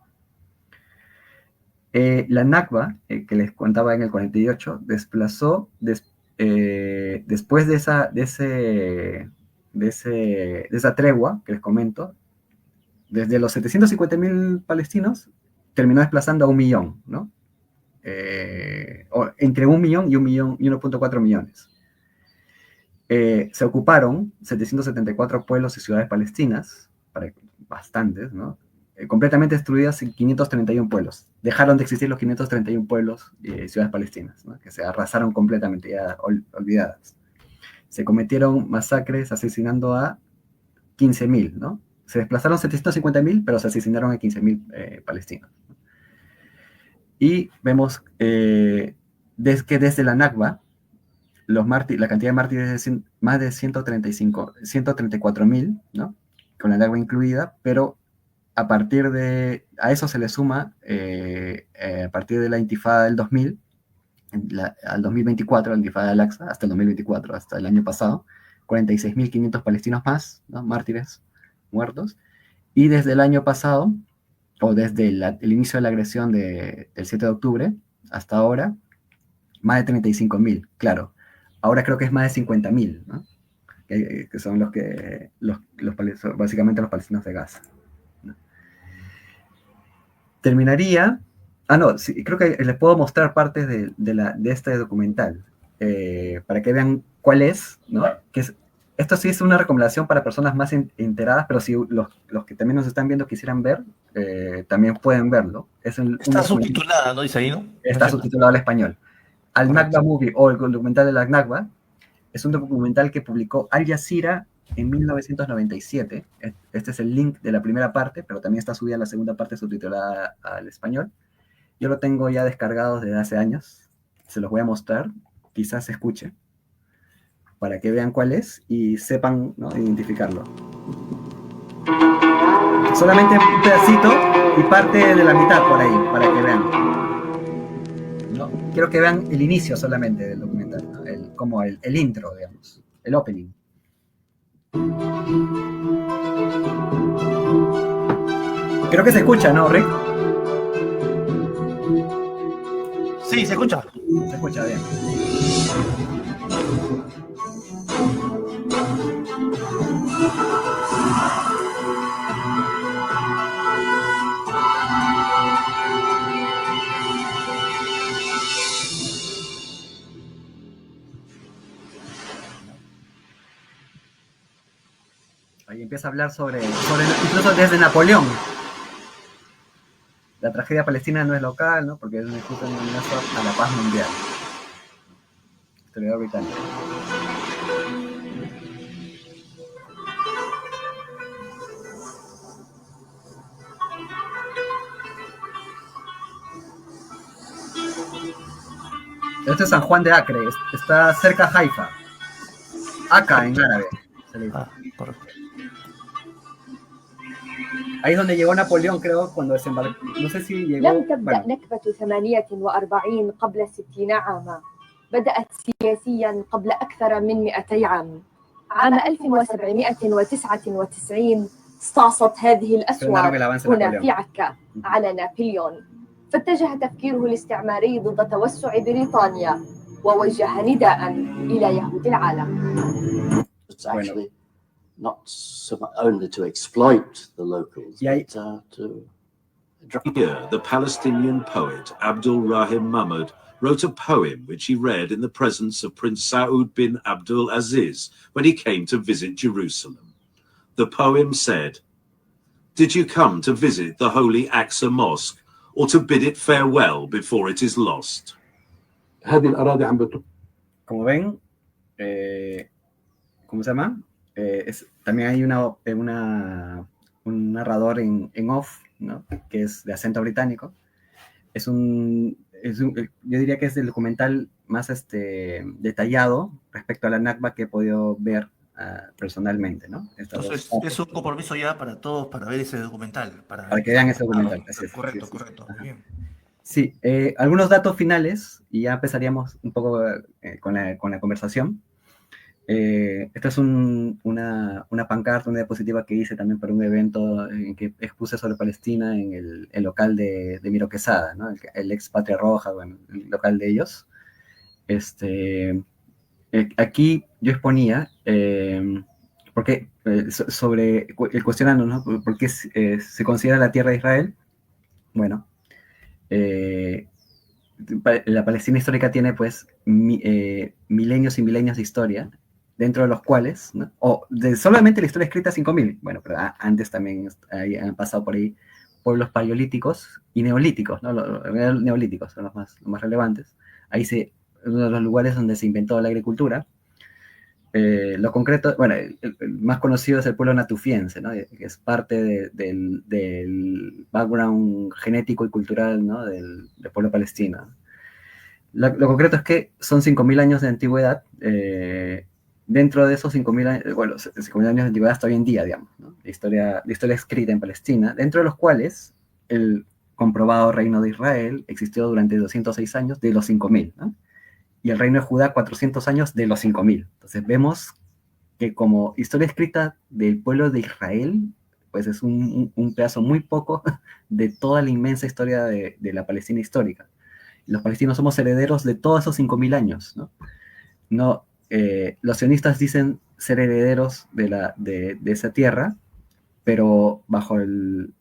La Nakba, que les contaba en el 48, desplazó, después de esa tregua que les comento, desde los 750.000 palestinos, terminó desplazando a 1 millón, ¿no? Entre 1 millón y 1.4 millones. Se ocuparon 774 pueblos y ciudades palestinas, bastantes, ¿no? Completamente destruidas 531 pueblos. Dejaron de existir los 531 pueblos y ciudades palestinas, ¿no? Que se arrasaron completamente, ya olvidadas. Se cometieron masacres asesinando a 15.000, ¿no? Se desplazaron 750.000, pero se asesinaron a 15.000 palestinos, ¿no? Y vemos que desde la Nakba, la cantidad de mártires es más de 134.000, ¿no? Con la Nakba incluida, pero a eso se le suma, a partir de la intifada del 2000, al 2024, la intifada del Al-Aqsa, hasta el 2024, hasta el año pasado, 46.500 palestinos más, ¿no? Mártires muertos, y desde el año pasado, o desde el inicio de la agresión del 7 de octubre, hasta ahora, más de 35.000, claro. Ahora creo que es más de 50.000, ¿no? Que son básicamente los palestinos de Gaza. Terminaría. No, sí, creo que les puedo mostrar partes de este documental, para que vean cuál es, ¿no? Esto sí es una recomendación para personas más enteradas, pero si los que también nos están viendo quisieran ver, también pueden verlo. Está subtitulada, ¿no? Dice ahí, ¿no? Está subtitulado al español. Al-Nakba Movie, o el documental de la Nakba, es un documental que publicó Al Jazeera en 1997. Este es el link de la primera parte, pero también está subida la segunda parte subtitulada al español. Yo lo tengo ya descargado desde hace años. Se los voy a mostrar. Quizás se escuche, para que vean cuál es y sepan, ¿no?, identificarlo. Solamente un pedacito y parte de la mitad por ahí, para que vean. ¿No? Quiero que vean el inicio solamente del documental, ¿no? Como el intro, digamos, el opening. Creo que se escucha, ¿no, Rick? Sí, se escucha. Se escucha bien. Ahí empieza a hablar sobre incluso desde Napoleón. La tragedia palestina no es local, ¿no? Porque es una injusta amenaza a la paz mundial. Historiador británico. Este es San Juan de Acre, está cerca de Haifa. Acá en árabe. Correcto. Ahí es donde llegó Napoleón, creo, cuando desembarcó. No sé si llegó. لم تبدأ نكبة 48 قبل 60 عاما. بدأت سياسيا قبل أكثر من 200 عام. عام 1799 استعصت هذه الأسوار هنا في عكا على نابليون، فاتجه تفكيره الاستعماري ضد توسع بريطانيا ووجه نداء إلى يهود العالم. Not so much only to exploit the locals, but to... Here, the Palestinian poet Abdul Rahim Mahmoud wrote a poem which he read in the presence of Prince Saud bin Abdul Aziz when he came to visit Jerusalem. The poem said, "Did you come to visit the holy Aqsa Mosque or to bid it farewell before it is lost?" Como ven, ¿cómo se llama? También hay un narrador en off, ¿no? Que es de acento británico. Yo diría que es el documental más detallado respecto a la Nakba que he podido ver personalmente, ¿no? Entonces, es un compromiso ya para todos para ver ese documental. Para que vean ese documental. Correcto, correcto. Muy bien. Sí, algunos datos finales y ya empezaríamos un poco con la conversación. Esta es una pancarta, una diapositiva que hice también para un evento en que expuse sobre Palestina en el local de Miro Quesada, ¿no? El ex Patria Roja, bueno, el local de ellos. Aquí yo exponía porque, sobre el cuestionando, ¿no? ¿Por qué se considera la tierra de Israel? Bueno, la Palestina histórica tiene pues milenios y milenios de historia, dentro de los cuales, ¿no? Solamente la historia escrita 5000, bueno, pero antes también han pasado por ahí pueblos paleolíticos y neolíticos, ¿no? Los neolíticos son los más relevantes. Ahí uno de los lugares donde se inventó la agricultura. Lo concreto, bueno, el más conocido es el pueblo natufiense, ¿no? Que es parte del background genético y cultural, ¿no? del pueblo palestino. Lo concreto es que son 5000 años de antigüedad. Dentro de esos 5000 años, bueno, 5000 años de antigüedad hasta hoy en día, digamos, ¿no? La historia escrita en Palestina, dentro de los cuales el comprobado reino de Israel existió durante 206 años de los 5000, ¿no? Y el reino de Judá 400 años de los 5000. Entonces vemos que como historia escrita del pueblo de Israel, pues es un pedazo muy poco de toda la inmensa historia de la Palestina histórica. Los palestinos somos herederos de todos esos 5000 años, ¿no? Los sionistas dicen ser herederos de esa tierra, pero con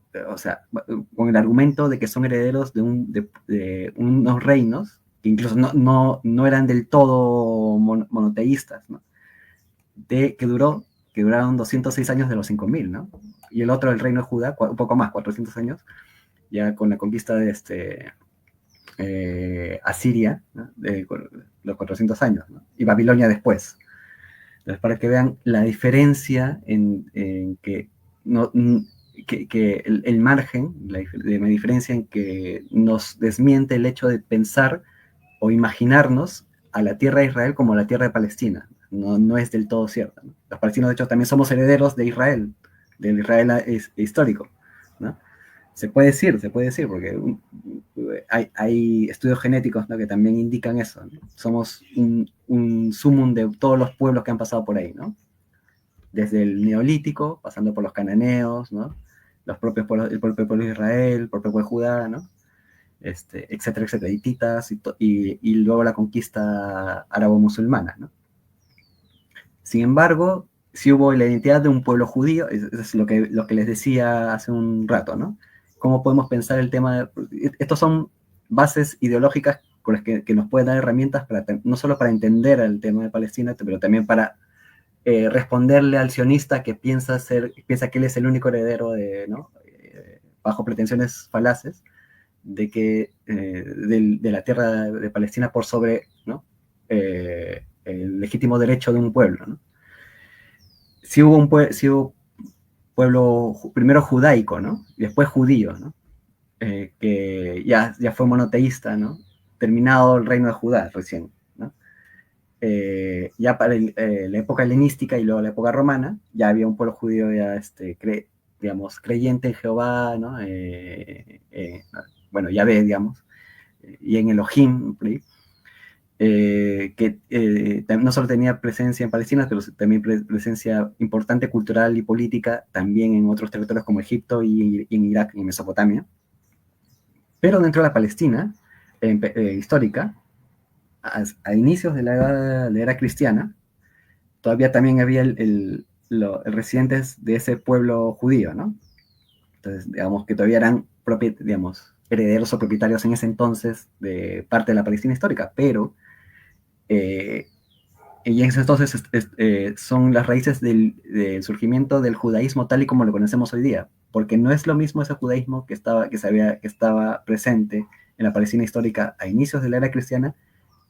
el argumento de que son herederos de unos reinos que incluso no eran del todo monoteístas, ¿no? Que duraron 206 años de los 5000, ¿no? Y el otro, el reino de Judá, un poco más, 400 años, ya con la conquista de Asiria, ¿no? De los 400 años, ¿no? Y Babilonia después. Entonces, para que vean la diferencia en que el margen, la diferencia en que nos desmiente el hecho de pensar o imaginarnos a la tierra de Israel como la tierra de Palestina. No es del todo cierto, ¿no? Los palestinos, de hecho, también somos herederos de Israel, del Israel histórico, ¿no? Se puede decir, porque hay estudios genéticos, ¿no? Que también indican eso, ¿no? Somos un sumum de todos los pueblos que han pasado por ahí, ¿no? Desde el Neolítico, pasando por los cananeos, ¿no? El propio pueblo de Israel, el propio pueblo de Judá, ¿no? etcétera, etcétera, hititas y luego la conquista árabo-musulmana, ¿no? Sin embargo, sí hubo la identidad de un pueblo judío, es lo que les decía hace un rato, ¿no? ¿Cómo podemos pensar el tema? Estos son bases ideológicas con las que nos pueden dar herramientas no solo para entender el tema de Palestina, pero también para responderle al sionista que piensa que él es el único heredero ¿no? Bajo pretensiones falaces de la tierra de Palestina por sobre, ¿no? El legítimo derecho de un pueblo, ¿no? Sí hubo pueblo primero judaico, ¿no? Y después judío, ¿no? Que ya fue monoteísta, ¿no? Terminado el reino de Judá recién, ¿no? Ya para la época helenística y luego la época romana, ya había un pueblo judío ya, digamos, creyente en Jehová, ¿no? Bueno, Yahvé, digamos, y en Elohim, que no solo tenía presencia en Palestina, pero también presencia importante cultural y política también en otros territorios como Egipto y en Irak y en Mesopotamia. Pero dentro de la Palestina histórica, a inicios de la era cristiana, todavía también había los residentes de ese pueblo judío, ¿no? Entonces, digamos que todavía eran herederos o propietarios en ese entonces de parte de la Palestina histórica, pero y en ese entonces son las raíces del surgimiento del judaísmo tal y como lo conocemos hoy día, porque no es lo mismo ese judaísmo que estaba presente en la Palestina histórica a inicios de la era cristiana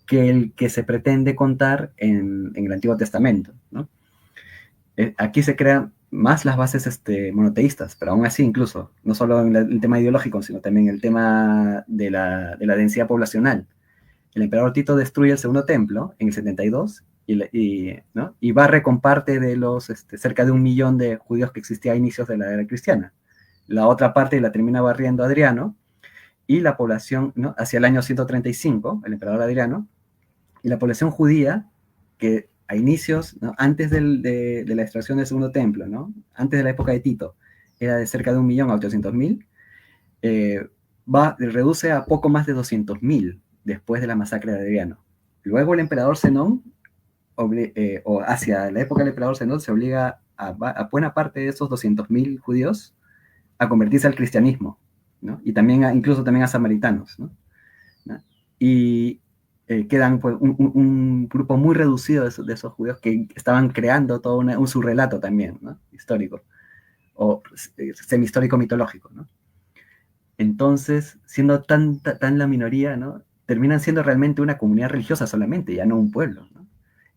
que el que se pretende contar en el Antiguo Testamento, ¿no? Aquí se crean más las bases monoteístas, pero aún así incluso, no solo en el tema ideológico, sino también el tema de la densidad poblacional. El emperador Tito destruye el segundo templo en el 72 ¿no? Y barre con parte de los cerca de 1 millón de judíos que existía a inicios de la era cristiana. La otra parte la termina barriendo Adriano, y la población, ¿no? Hacia el año 135, el emperador Adriano, y la población judía, que a inicios, ¿no? Antes de la extracción del segundo templo, ¿no? Antes de la época de Tito, era de cerca de 1.800.000, reduce a poco más de 200.000 después de la masacre de Adriano. Luego el emperador Zenón, o hacia la época del emperador Zenón, se obliga a buena parte de esos 200.000 judíos a convertirse al cristianismo, ¿no? Y también incluso también a samaritanos, ¿no? Y quedan pues, un grupo muy reducido de esos judíos que estaban creando todo un subrelato también, ¿no? Histórico, o semi-histórico mitológico, ¿no? Entonces, siendo tan la minoría, ¿no? Terminan siendo realmente una comunidad religiosa solamente, ya no un pueblo, ¿no?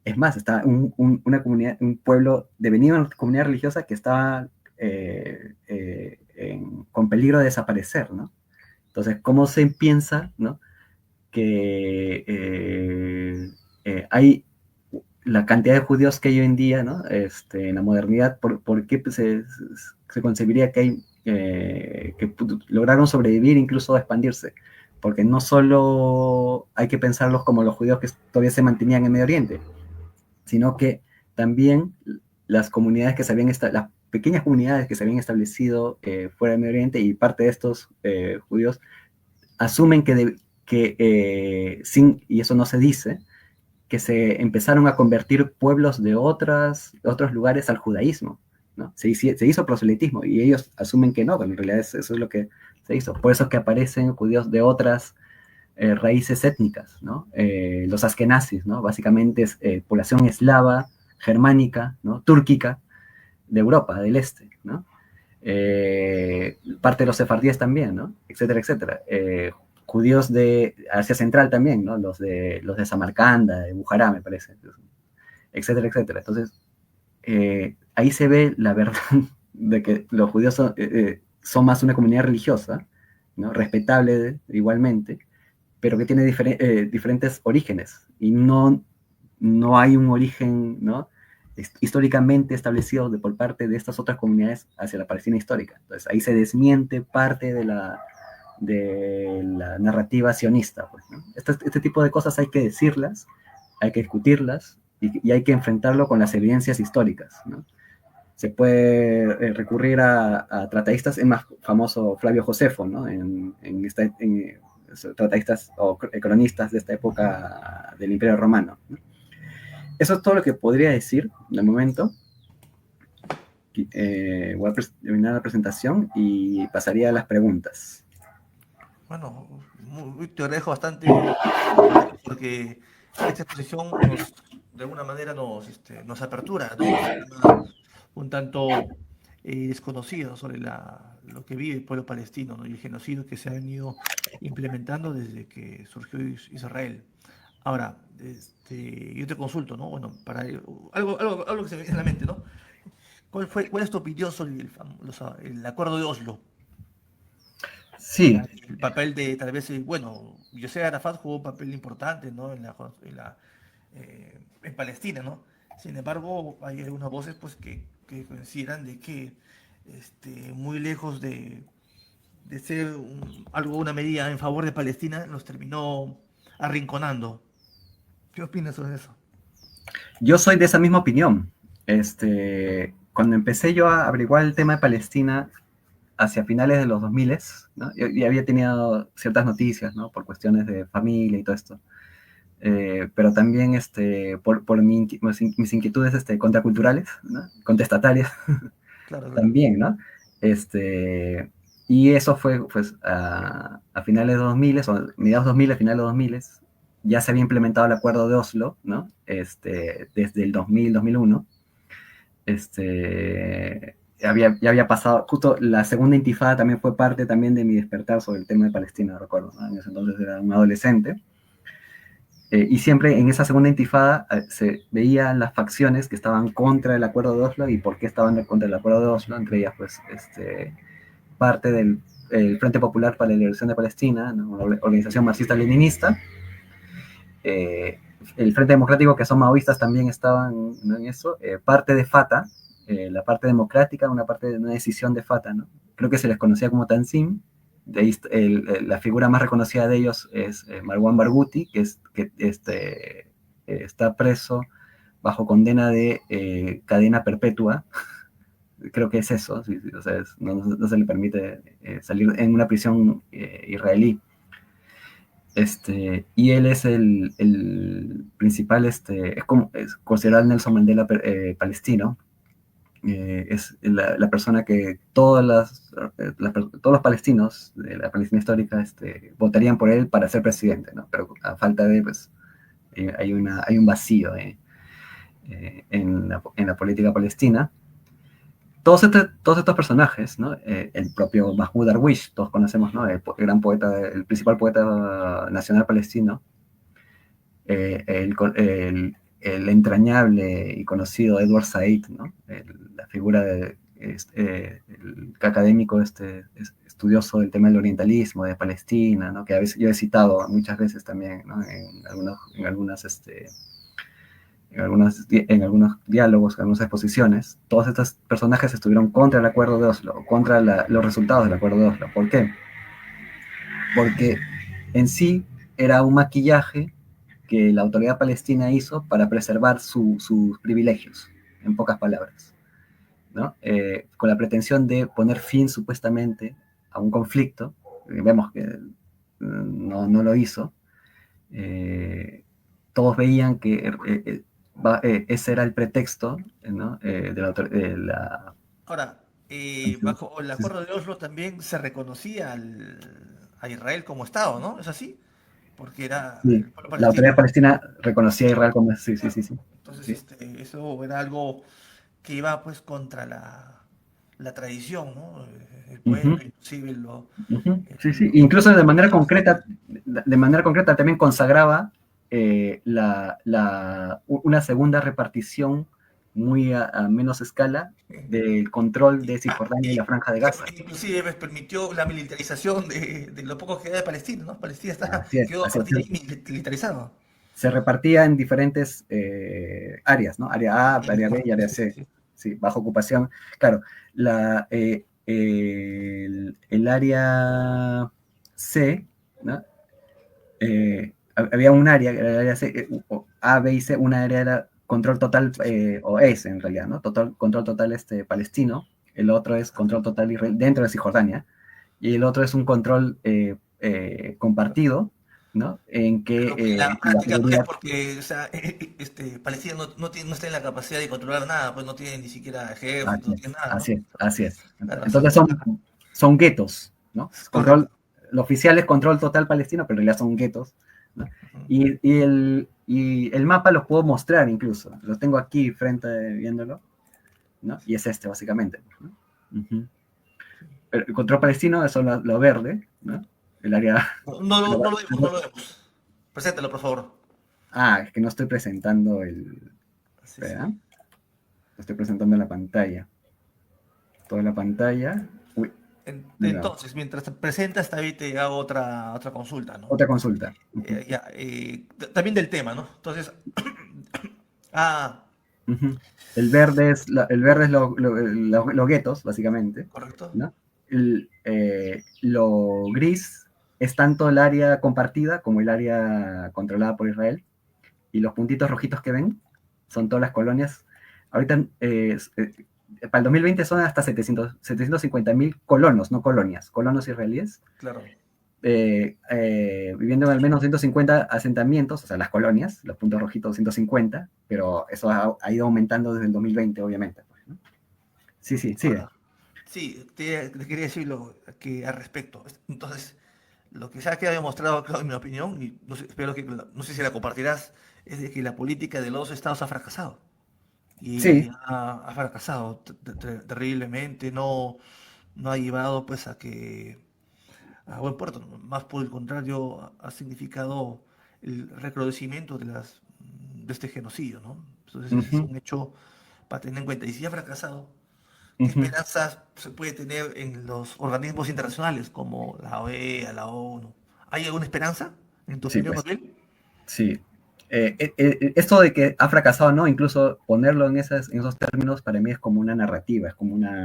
Es más, está una comunidad, un pueblo devenido en una comunidad religiosa que estaba con peligro de desaparecer, ¿no? Entonces, ¿cómo se piensa, ¿no? Que hay la cantidad de judíos que hay hoy en día, ¿no? En la modernidad, ¿por qué se concebiría que hay que lograron sobrevivir, incluso expandirse? Porque no solo hay que pensarlos como los judíos que todavía se mantenían en Medio Oriente, sino que también las comunidades que se habían las pequeñas comunidades que se habían establecido fuera de Medio Oriente, y parte de estos judíos asumen y eso no se dice, que se empezaron a convertir pueblos de otros lugares al judaísmo, ¿no? Se hizo proselitismo, y ellos asumen que no, pero en realidad eso es lo que se hizo. Por eso es que aparecen judíos de otras raíces étnicas, ¿no? Los askenazis, ¿no? Básicamente es población eslava, germánica, ¿no? Túrquica, de Europa, del este, ¿no? Parte de los sefardíes también, ¿no? Etcétera, etcétera. Judíos de Asia Central también, ¿no? Los de Samarcanda, de Bujará, me parece, etcétera, etcétera. Entonces, ahí se ve la verdad de que los judíos son más una comunidad religiosa, ¿no? Respetable igualmente, pero que tiene diferentes orígenes, y no hay un origen, ¿no? Históricamente establecido por parte de estas otras comunidades hacia la Palestina histórica. Entonces ahí se desmiente parte de la narrativa sionista, pues, ¿no? Este tipo de cosas hay que decirlas, hay que discutirlas, y hay que enfrentarlo con las evidencias históricas, ¿no? Se puede recurrir a tratadistas, es más famoso Flavio Josefo, ¿no? tratadistas o cronistas de esta época del Imperio Romano, ¿no? Eso es todo lo que podría decir de momento. Voy a terminar la presentación y pasaría a las preguntas. Bueno, te agradezco bastante porque esta exposición de alguna manera nos apertura, ¿no? Un tanto desconocido sobre lo que vive el pueblo palestino, ¿no? Y el genocidio que se ha venido implementando desde que surgió Israel. Ahora, yo te consulto, ¿no? Bueno, para algo que se me viene a la mente, ¿no? ¿Cuál es tu opinión sobre el acuerdo de Oslo? Sí. El papel de, tal vez, bueno, Yasser Arafat jugó un papel importante, ¿no? En Palestina, ¿no? Sin embargo, hay algunas voces pues, que consideran de que muy lejos de ser una medida en favor de Palestina, los terminó arrinconando. ¿Qué opinas sobre eso? Yo soy de esa misma opinión. Cuando empecé yo a averiguar el tema de Palestina hacia finales de los 2000, ¿no? Yo había tenido ciertas noticias, ¿no? Por cuestiones de familia y todo esto. Pero también por mis inquietudes contraculturales, ¿no? Contestatarias, Claro. También, ¿no? Y eso fue pues, a finales de 2000, o mediados 2000, a finales de 2000, ya se había implementado el acuerdo de Oslo, ¿no? Desde el 2000, 2001. Ya había pasado, justo la segunda intifada también fue parte también de mi despertar sobre el tema de Palestina, recuerdo, ¿no? En ese entonces era un adolescente. Y siempre en esa segunda intifada se veían las facciones que estaban contra el acuerdo de Oslo y por qué estaban contra el acuerdo de Oslo, entre ellas pues parte del Frente Popular para la Liberación de Palestina, ¿no? Una organización marxista-leninista. El Frente Democrático, que son maoístas, también estaban, ¿no? En eso. Parte de Fatah, la parte democrática, una parte de una decisión de Fatah, ¿no? Creo que se les conocía como Tanzim. De ahí, la figura más reconocida de ellos es Marwan Barghouti, que está preso bajo condena de cadena perpetua. Creo que es eso, sí, o sea, no se le permite salir en una prisión israelí. Y él es el principal, es considerado el Nelson Mandela palestino. Es la persona que todos los palestinos de la Palestina histórica votarían por él para ser presidente, ¿no? Pero a falta de, pues, hay un vacío en la política palestina. Todos estos personajes, ¿no? El propio Mahmoud Darwish, todos conocemos, ¿no? El gran poeta, el principal poeta nacional palestino, el entrañable y conocido Edward Said, ¿no? La figura del académico estudioso del tema del orientalismo, de Palestina, ¿no? Que a veces yo he citado muchas veces también, ¿no? en algunos diálogos, en algunas exposiciones. Todos estos personajes estuvieron contra el acuerdo de Oslo, contra los resultados del acuerdo de Oslo. ¿Por qué? Porque en sí era un maquillaje que la autoridad palestina hizo para preservar sus privilegios, en pocas palabras, ¿no? Con la pretensión de poner fin supuestamente a un conflicto. Vemos que no lo hizo. Todos veían que ese era el pretexto, ¿no? Ahora, bajo el acuerdo de Oslo también se reconocía a Israel como Estado, ¿no? ¿Es así? Porque era sí, la autoridad palestina reconocía a Israel como... Sí. Entonces, sí. Eso era algo que iba pues contra la tradición, ¿no? El pueblo, inclusive Sí. Incluso de manera concreta también consagraba una segunda repartición muy a menos escala del control de Cisjordania y la Franja de Gaza. Inclusive permitió la militarización de lo poco que queda de Palestina, ¿no? Palestina quedó militarizado. Se repartía en diferentes áreas, ¿no? Área A, área B y área C, sí, bajo ocupación. Claro, el área C, ¿no? Había un área, el área C, A, B y C, una área era control total, o es en realidad, ¿no? Control total palestino, el otro es control total dentro de Cisjordania, y el otro es un control compartido, ¿no? En que la práctica no es porque, o sea, Palestina no está en la capacidad de controlar nada, pues no tiene ni siquiera ejército, no tiene nada, ¿no? Así es. Claro, entonces son guetos, ¿no? Lo oficial es control total palestino, pero en realidad son guetos, ¿no? Y el mapa lo puedo mostrar incluso, lo tengo aquí frente viéndolo, ¿no? Y es básicamente, ¿no? El control palestino es lo verde, ¿no? El área... No lo vemos. Preséntalo, por favor. Es que no estoy presentando espera. Sí. Estoy presentando la pantalla. Toda la pantalla. Uy, entonces, mientras te presentas, también te hago otra consulta, ¿no? Otra consulta. También del tema, ¿no? Entonces... El verde es los guetos, básicamente. Correcto. ¿No? Lo gris es tanto el área compartida como el área controlada por Israel. Y los puntitos rojitos que ven son todas las colonias. Ahorita, para el 2020 son hasta 750.000 colonos, no colonias, colonos israelíes. Claro. Viviendo en al menos 150 asentamientos, o sea, las colonias, los puntos rojitos 250, pero eso ha ido aumentando desde el 2020, obviamente. Pues, ¿no? Sí, sigue. Sí, te quería decir que al respecto. Entonces, lo que se ha quedado demostrado, claro, en mi opinión, y no sé si la compartirás, es de que la política de los estados ha fracasado. Y sí. ha fracasado terriblemente, no ha llevado pues a buen puerto, más por el contrario ha significado el recrudecimiento de este genocidio, ¿no? Entonces es un hecho para tener en cuenta. Y si ha fracasado, ¿qué esperanzas se puede tener en los organismos internacionales como la OEA, la ONU? ¿Hay alguna esperanza en tu opinión, Gabriel? Sí. Esto de que ha fracasado, ¿no? Incluso ponerlo en esos términos para mí es como una narrativa, es como una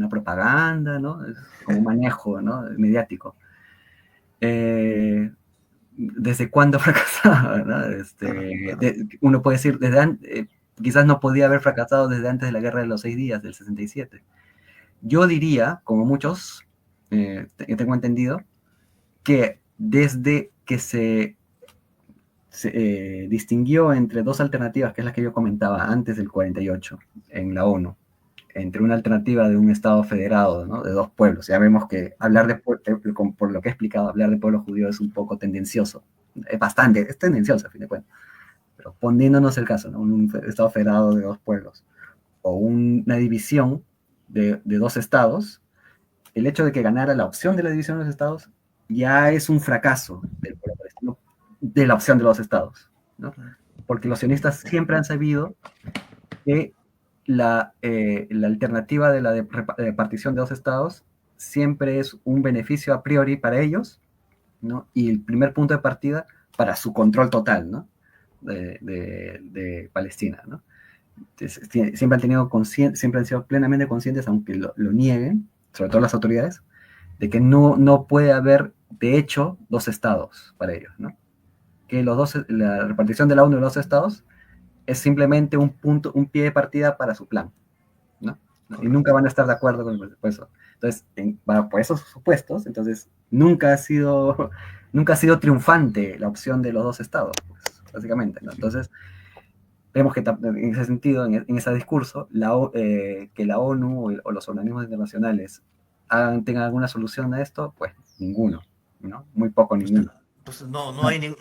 propaganda, ¿no? Es como un manejo, ¿no? Mediático. ¿Desde cuándo ha fracasado? ¿No? Uno puede decir, quizás no podía haber fracasado desde antes de la Guerra de los 6 días, del 67. Yo diría, como muchos, tengo entendido, que desde que se distinguió entre dos alternativas, que es la que yo comentaba antes del 48 en la ONU, entre una alternativa de un Estado federado, ¿no? De dos pueblos. Ya vemos que hablar por lo que he explicado, hablar de pueblo judío es un poco tendencioso, es tendencioso a fin de cuentas, pero poniéndonos el caso, ¿no? Un Estado federado de dos pueblos, o una división de dos estados, el hecho de que ganara la opción de la división de los estados ya es un fracaso del pueblo palestino, de la opción de los estados, ¿no? Porque los sionistas siempre han sabido que la alternativa de la partición de dos estados siempre es un beneficio a priori para ellos, ¿no? Y el primer punto de partida para su control total, ¿no? de Palestina, ¿no? Siempre han sido plenamente conscientes, aunque lo nieguen, sobre todo las autoridades, de que no puede haber, de hecho, dos estados para ellos, ¿no? Que la repartición de la ONU de los estados es simplemente un pie de partida para su plan, ¿no? Y nunca van a estar de acuerdo con eso. Entonces, por esos supuestos, entonces nunca ha sido triunfante la opción de los dos estados, pues, básicamente, ¿no? Entonces, vemos que en ese sentido, en ese discurso, que la ONU o los organismos internacionales tengan alguna solución a esto, pues ninguno, ¿no? Muy poco, ninguno. Pues no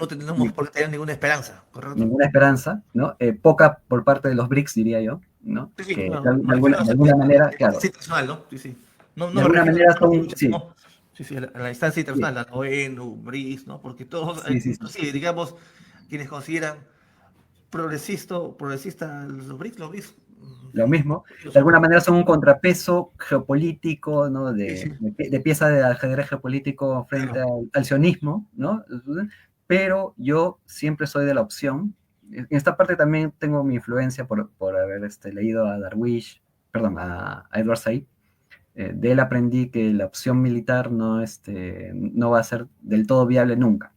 tenemos por qué tener ninguna esperanza, ¿correcto? Ninguna esperanza, ¿no? Poca por parte de los BRICS, diría yo, ¿no? Sí, que de alguna manera, claro. Internacional, ¿no? Sí. No de alguna manera son, la instancia internacional, la ONU, BRICS, ¿no? Porque todos, inclusive, digamos, quienes consideran progresista los BRICS. Lo mismo, de alguna manera son un contrapeso geopolítico, ¿no? De pieza de ajedrez geopolítico frente al sionismo, ¿no? Pero yo siempre soy de la opción. En esta parte también tengo mi influencia por haber leído a Darwish, perdón, a Edward Said. De él aprendí que la opción militar no va a ser del todo viable nunca,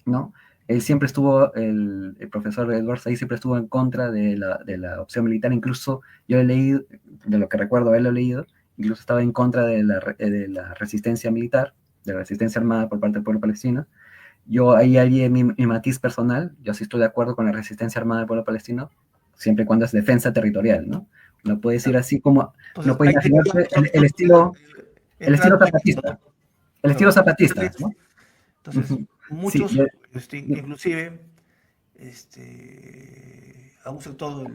¿no? Él siempre estuvo, el profesor Edward Said siempre estuvo en contra de la opción militar, incluso yo he leído, de lo que recuerdo haberlo leído, incluso estaba en contra de la resistencia militar, de la resistencia armada por parte del pueblo palestino. Yo ahí haría mi matiz personal. Yo sí estoy de acuerdo con la resistencia armada del pueblo palestino, siempre y cuando es defensa territorial, ¿no? No puede decir así como, entonces, no puede imaginarse el estilo zapatista. El estilo zapatista, ¿no? Entonces, muchos, sí, inclusive, a un sector,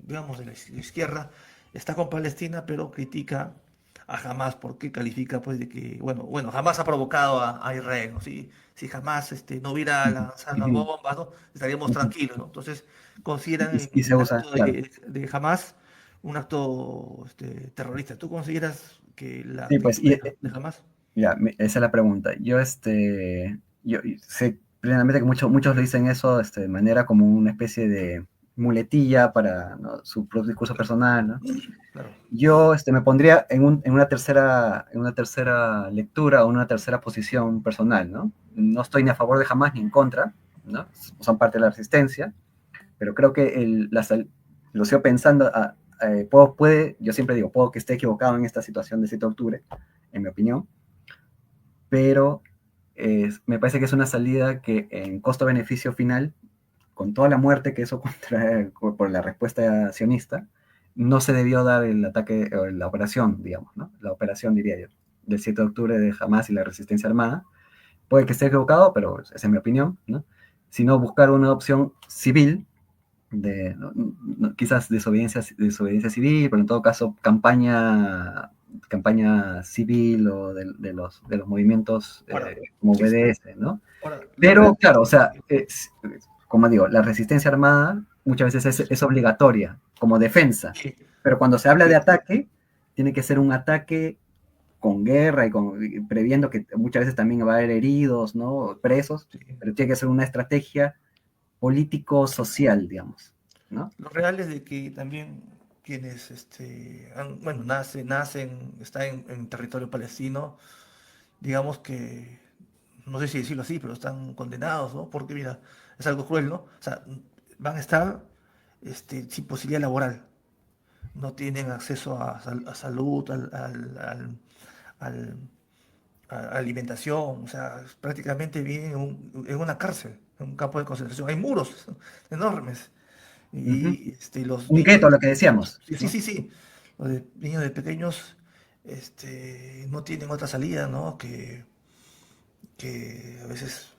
digamos, de la izquierda, está con Palestina, pero critica a Hamas porque califica, pues, de que, bueno, Hamas ha provocado a Israel, ¿no? Si Hamas no hubiera lanzado las bombas, ¿no? Estaríamos tranquilos, ¿no? Entonces, consideran y se el usa, acto claro. de Hamas un acto terrorista. ¿Tú consideras que la Sí, pues, actitud de Hamas? Ya, esa es la pregunta. Yo sé plenamente que muchos lo dicen eso de manera como una especie de muletilla para, ¿no?, su propio discurso personal, ¿no? Claro. Yo me pondría en una tercera lectura o una tercera posición personal, ¿no? No estoy ni a favor de Hamas ni en contra, ¿no? Son parte de la resistencia, pero creo que lo sigo pensando, yo siempre digo, puedo que esté equivocado en esta situación de 7 de octubre, en mi opinión, pero me parece que es una salida que en costo-beneficio final, con toda la muerte que eso por la respuesta sionista, no se debió dar el ataque, o la operación, digamos, ¿no? La operación, diría yo, del 7 de octubre de Hamas y la resistencia armada. Puede que esté equivocado, pero esa es mi opinión, ¿no? Sino buscar una opción civil, quizás desobediencia civil, pero en todo caso campaña civil o de los movimientos como BDS, ¿no? Pero claro, o sea, como digo, la resistencia armada muchas veces es obligatoria como defensa, pero cuando se habla de ataque, tiene que ser un ataque con guerra y previendo que muchas veces también va a haber heridos, ¿no?, presos, pero tiene que ser una estrategia político-social, digamos, ¿no? Lo real es de que también quienes están en territorio palestino, digamos que, no sé si decirlo así, pero están condenados, ¿no? Porque mira, es algo cruel, ¿no? O sea, van a estar sin posibilidad laboral, no tienen acceso a salud, al- a alimentación, o sea, prácticamente viven en una cárcel, en un campo de concentración. Hay muros enormes. Y los un niños, gueto, lo que decíamos, sí, ¿no? sí. Los niños de pequeños no tienen otra salida, ¿no? Que a veces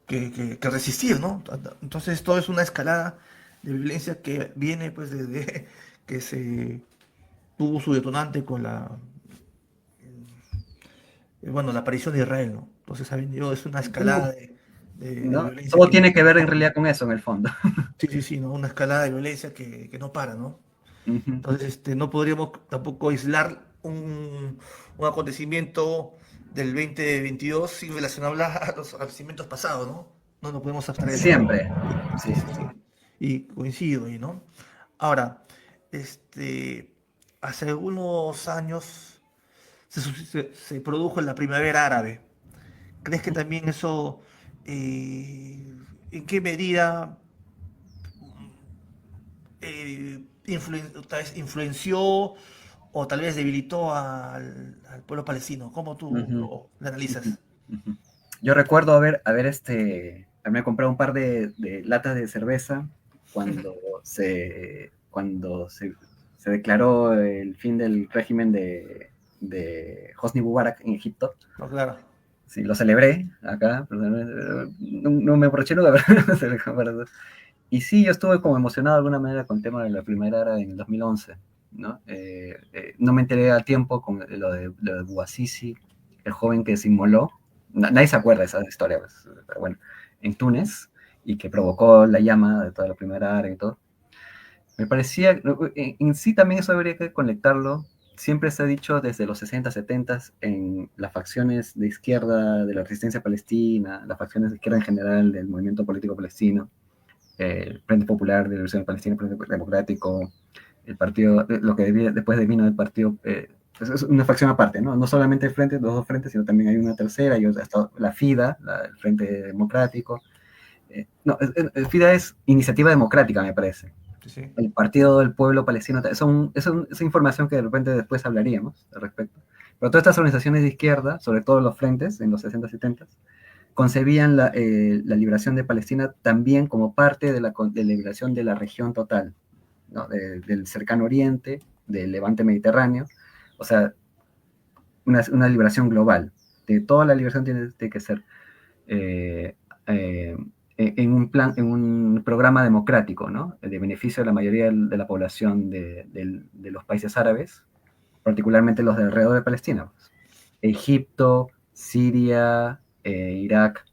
que resistir, ¿no? Entonces todo es una escalada de violencia que viene pues desde que se tuvo su detonante con la aparición de Israel, ¿no? Entonces ha venido, es una escalada de ¿No? violencia Todo que tiene que ver en realidad con eso, en el fondo. sí, ¿no? Una escalada de violencia que no para, ¿no? Uh-huh. Entonces, no podríamos tampoco aislar un acontecimiento del 2022 sin relacionarlo a los acontecimientos pasados, ¿no? No nos podemos abstraer de eso. Siempre. Sí. Y coincido ahí, ¿no? Ahora, hace algunos años se produjo la primavera árabe. ¿Crees que también eso, en qué medida tal vez influenció o tal vez debilitó al pueblo palestino? ¿Cómo tú lo analizas? Uh-huh. Yo recuerdo haberme comprado un par de latas de cerveza cuando se declaró el fin del régimen de Hosni Mubarak en Egipto. No, claro. Sí, lo celebré acá, no me aproveché nunca, pero y sí, yo estuve como emocionado de alguna manera con el tema de la primera era en el 2011, ¿no? No me enteré a tiempo con lo de Bouazizi, el joven que se inmoló. Nadie se acuerda de esa historia, pues, pero bueno, en Túnez, y que provocó la llama de toda la primera era y todo. Me parecía, en sí también eso habría que conectarlo. Siempre se ha dicho desde los 60, 70 en las facciones de izquierda de la resistencia palestina, las facciones de izquierda en general del movimiento político palestino, el Frente Popular de Liberación Palestina, el Frente Democrático, el partido, lo que después vino del partido, es una facción aparte, ¿no? No solamente el frente, los dos frentes, sino también hay una tercera, y hasta la FIDA, el Frente Democrático. No, el FIDA es Iniciativa Democrática, me parece. Sí. El Partido del Pueblo Palestino, esa información que de repente después hablaríamos al respecto. Pero todas estas organizaciones de izquierda, sobre todo los frentes en los 60, 70, concebían la liberación de Palestina también como parte de la liberación de la región total, ¿no? Del cercano oriente, del levante mediterráneo, o sea, una liberación global. De toda la liberación tiene que ser en un programa democrático, ¿no? De beneficio de la mayoría de la población de los países árabes, particularmente los de alrededor de Palestina. Egipto, Siria, Irak,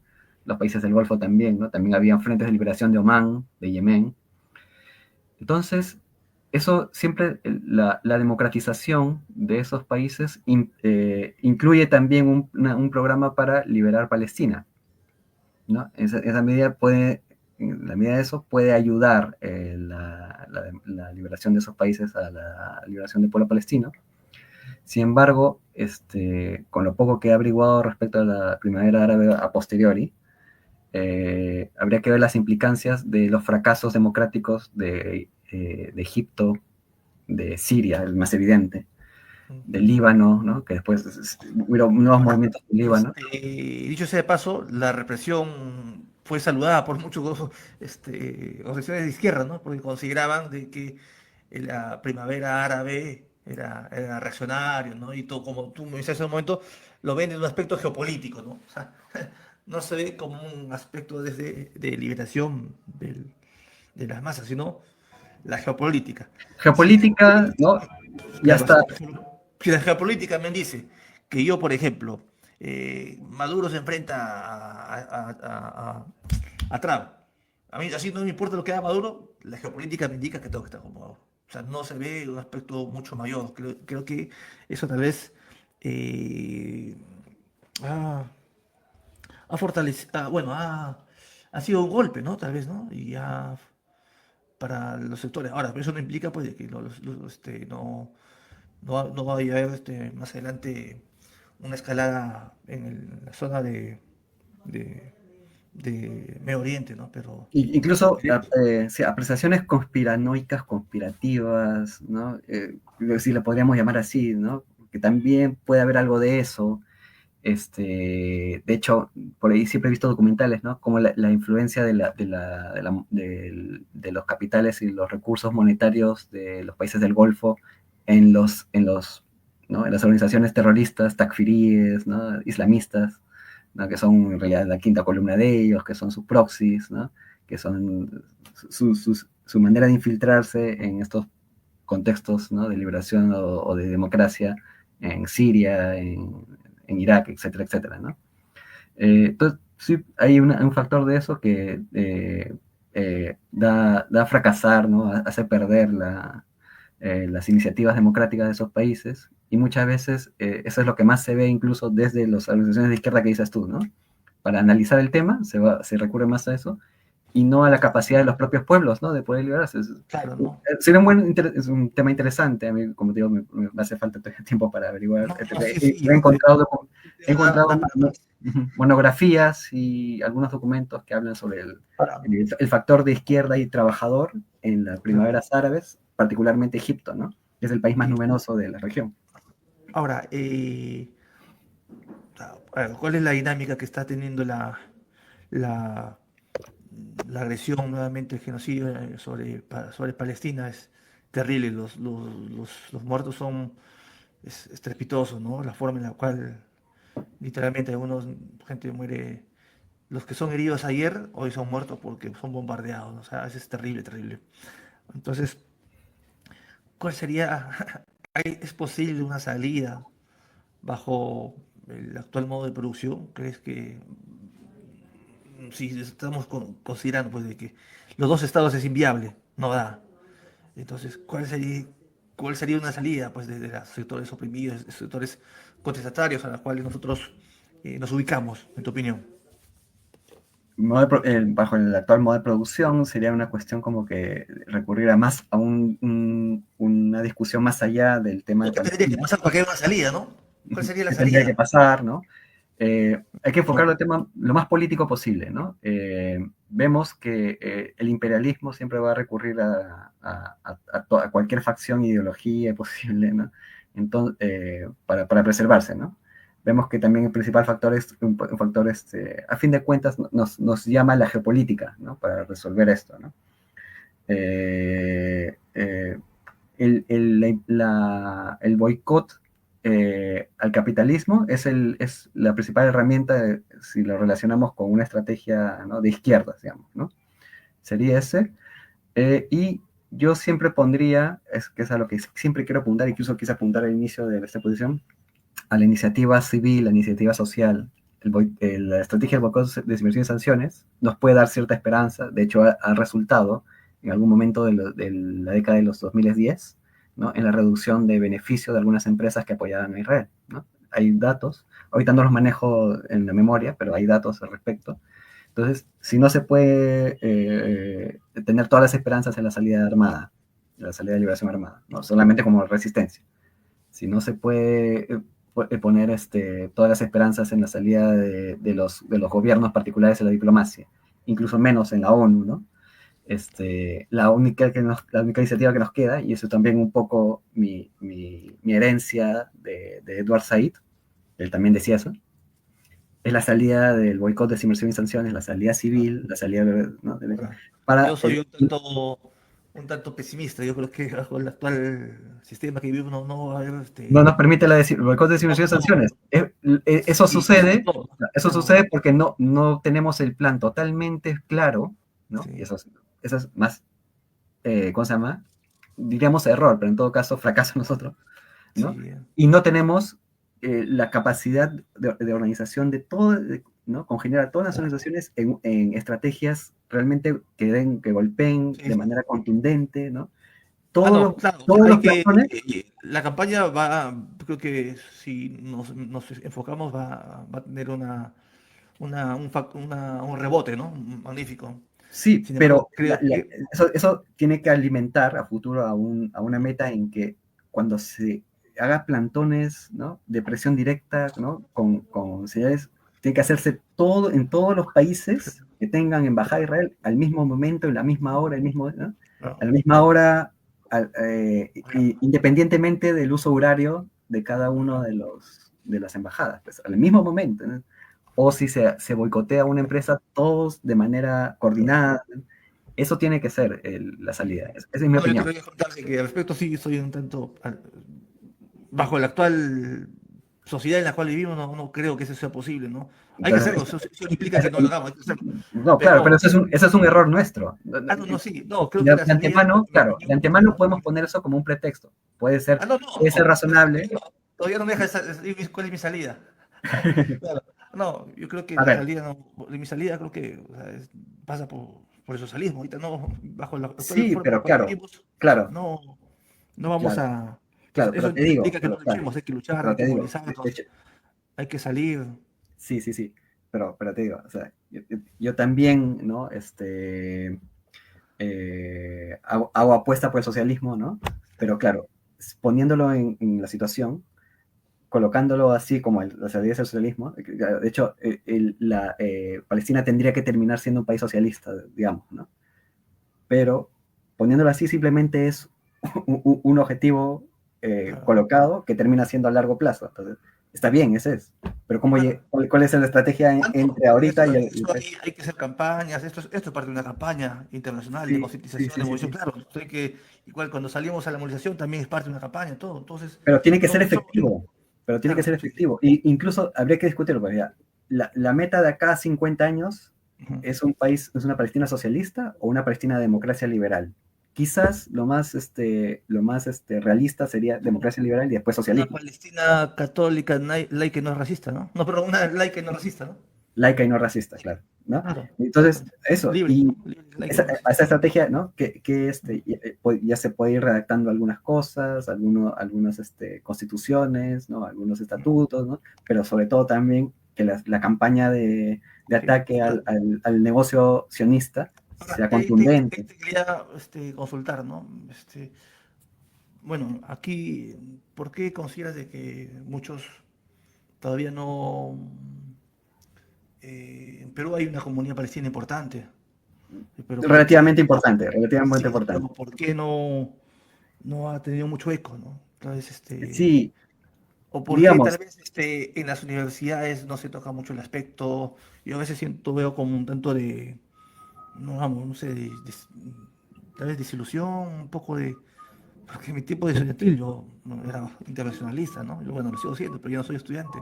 los países del Golfo también, ¿no? También habían frentes de liberación de Omán, de Yemen. Entonces, eso siempre, la democratización de esos países incluye también un programa para liberar Palestina, ¿no? En la medida de eso puede ayudar la liberación de esos países a la liberación del pueblo palestino. Sin embargo, con lo poco que he averiguado respecto a la primavera árabe a posteriori, habría que ver las implicancias de los fracasos democráticos de Egipto, de Siria, el más evidente, del Líbano, ¿no? Que después hubo nuevos movimientos en Líbano. Dicho sea de paso, la represión fue saludada por muchos organizaciones de izquierda, ¿no? Porque consideraban de que la primavera árabe era reaccionario, ¿no? Y todo, como tú me dices en un momento, lo ven en un aspecto geopolítico, ¿no? O sea, no se ve como un aspecto de liberación de las masas, sino la geopolítica. Geopolítica, sí, ¿no? Ya está. Si la geopolítica me dice que yo, por ejemplo, Maduro se enfrenta a Trump. A mí así no me importa lo que haga Maduro, la geopolítica me indica que tengo que estar con Maduro. O sea, no se ve un aspecto mucho mayor. Creo que eso tal vez ha fortalecido, bueno, ha sido un golpe, ¿no? Tal vez, ¿no? Y ya para los sectores. Ahora, pero eso no implica pues de que no va a haber más adelante una escalada en la zona de Medio Oriente, ¿no? Pero incluso sí, apreciaciones conspiranoicas, conspirativas, ¿no? Si le podríamos llamar así, ¿no? Que también puede haber algo de eso. De hecho, por ahí siempre he visto documentales, ¿no? Como la influencia de los capitales y los recursos monetarios de los países del Golfo en las organizaciones terroristas, takfiríes, ¿no? Islamistas, ¿no? Que son en realidad la quinta columna de ellos, que son sus proxies, ¿no? Que son su manera de infiltrarse en estos contextos, ¿no? De liberación o de democracia en Siria, en Irak, etcétera, etcétera, ¿no? Entonces, sí, hay un factor de eso que da a fracasar, ¿no? Hace perder las iniciativas democráticas de esos países, y muchas veces eso es lo que más se ve incluso desde las organizaciones de izquierda que dices tú, ¿no? Para analizar el tema se recurre más a eso, y no a la capacidad de los propios pueblos, ¿no? De poder liberarse. Claro, ¿no? Sería es un tema interesante. A mí, como te digo, me hace falta tiempo para averiguar. No, he encontrado monografías y algunos documentos que hablan sobre el factor de izquierda y trabajador en las primaveras árabes, particularmente Egipto, ¿no? Que es el país más numeroso de la región. Ahora, ¿cuál es la dinámica que está teniendo la agresión, nuevamente el genocidio sobre Palestina? Es terrible, los muertos son estrepitosos, ¿no? La forma en la cual literalmente gente muere, los que son heridos ayer, hoy son muertos porque son bombardeados, ¿no? O sea, es terrible, terrible. Entonces, ¿cuál sería, es posible una salida bajo el actual modo de producción? ¿Crees que si estamos considerando pues de que los dos estados es inviable, no da? Entonces, ¿cuál sería una salida pues de los sectores oprimidos, sectores contestatarios a los cuales nosotros nos ubicamos, en tu opinión? Bajo el actual modo de producción sería una cuestión como que recurrir más a una discusión más allá del tema de ¿Qué tendría que pasar para que haya una salida, no? ¿Cuál sería la salida? Tendría que pasar, ¿no? Hay que enfocarlo al tema lo más político posible, ¿no? Vemos que el imperialismo siempre va a recurrir a cualquier facción, ideología posible, ¿no? Entonces, para preservarse, ¿no? Vemos que también el principal factor es un factor, a fin de cuentas, nos llama la geopolítica, ¿no? Para resolver esto, ¿no? El boicot al capitalismo es la principal herramienta si lo relacionamos con una estrategia, ¿no? De izquierdas, digamos, ¿no? Sería ese. Y yo siempre pondría, que es a lo que siempre quiero apuntar, incluso quise apuntar al inicio de esta posición, a la iniciativa civil, la iniciativa social. La estrategia del boicot, desinversión y sanciones nos puede dar cierta esperanza. De hecho, ha resultado en algún momento de la década de los 2010, ¿no? En la reducción de beneficio de algunas empresas que apoyaban a Israel, ¿no? Hay datos, ahorita no los manejo en la memoria, pero hay datos al respecto. Entonces, si no se puede tener todas las esperanzas en la salida armada, en la salida de liberación armada, no solamente como resistencia, si no se puede poner todas las esperanzas en la salida de los gobiernos particulares en la diplomacia, incluso menos en la ONU, ¿no? La única iniciativa que nos queda, y eso también un poco mi herencia de Edward Said, él también decía eso, es la salida del boicot, desinversión y sanciones, la salida civil, la salida, ¿no? Yo soy un tanto pesimista. Yo creo que bajo el actual sistema que vivimos no va a haber... No nos permite el boicot, desinversión y sanciones. Eso sucede porque no tenemos el plan totalmente claro, ¿no? Sí. Y eso es más, ¿cómo se llama? Diríamos error, pero en todo caso fracaso nosotros, ¿no? Sí. Y no tenemos la capacidad de organización de todo, ¿no? Congeniar a todas las organizaciones en estrategias realmente que golpeen de manera contundente, ¿no? Todos los plazones. La campaña creo que si nos enfocamos va a tener un rebote, ¿no? Magnífico. Sí, pero eso tiene que alimentar a futuro a una meta en que cuando se haga plantones, ¿no? De presión directa, ¿no? Con señales, tiene que hacerse todo en todos los países que tengan embajada de Israel al mismo momento, en la misma hora, ¿no? A la misma hora, independientemente del uso horario de cada uno de las embajadas, pues, al mismo momento, ¿no? O si se boicotea una empresa, todos de manera coordinada. Eso tiene que ser la salida. Esa es mi opinión. Yo te voy a contar que al respecto sí soy un tanto... Bajo la actual sociedad en la cual vivimos, no creo que eso sea posible, ¿no? Hay que hacerlo, eso implica que no lo hagamos, hay que hacerlo. No, claro, pero eso es un error nuestro. Creo que de antemano, claro, de antemano podemos poner eso como un pretexto. Puede ser razonable. Todavía no me deja cuál es mi salida. Claro. No, yo creo que mi salida creo que pasa por el socialismo. Ahorita no, bajo la sí, pero claro. No vamos a... Claro, eso te digo, implica que no luchemos, hay que luchar, hay que movilizarnos, hay que salir. Sí, pero te digo, o sea, yo también, ¿no? Hago apuesta por el socialismo, ¿no? Pero claro, poniéndolo en la situación, colocándolo así como la salida del socialismo, de hecho, Palestina tendría que terminar siendo un país socialista, digamos, ¿no? Pero poniéndolo así simplemente es un objetivo colocado que termina siendo a largo plazo. Entonces, está bien, ese es. Pero ¿cuál es la estrategia entre ahorita y hay que hacer campañas, esto es parte de una campaña internacional de concientización, de movilización, claro. Igual cuando salimos a la movilización también es parte de una campaña, todo. Entonces, pero tiene que ser efectivo. Pero tiene que ser efectivo. Y incluso habría que discutirlo, porque la meta de acá a 50 años es una Palestina socialista o una Palestina de democracia liberal. Quizás lo más realista sería democracia liberal y después socialismo. Una Palestina católica, laica y no racista, ¿no? No, pero una laica y no racista, ¿no? Laica y no racista, claro, ¿no? Claro. Entonces, eso, esa estrategia, ¿no? Que ya se puede ir redactando algunas cosas, algunas constituciones, ¿no? Algunos estatutos, ¿no? Pero sobre todo también que la campaña de ataque al negocio sionista sea contundente. Te quería consultar, ¿no? Bueno, aquí, ¿por qué consideras de que muchos todavía no en Perú hay una comunidad palestina importante. Pero relativamente importante, relativamente sí, importante. pero ¿por qué no ha tenido mucho eco, ¿no? Entonces, Sí, o porque digamos, tal vez en las universidades no se toca mucho el aspecto. Yo a veces veo como un tanto de, no vamos, no sé, tal vez desilusión, un poco de, porque en mi tiempo de estudiantil yo no era internacionalista, ¿no? Yo, bueno, lo sigo siendo, pero yo no soy estudiante.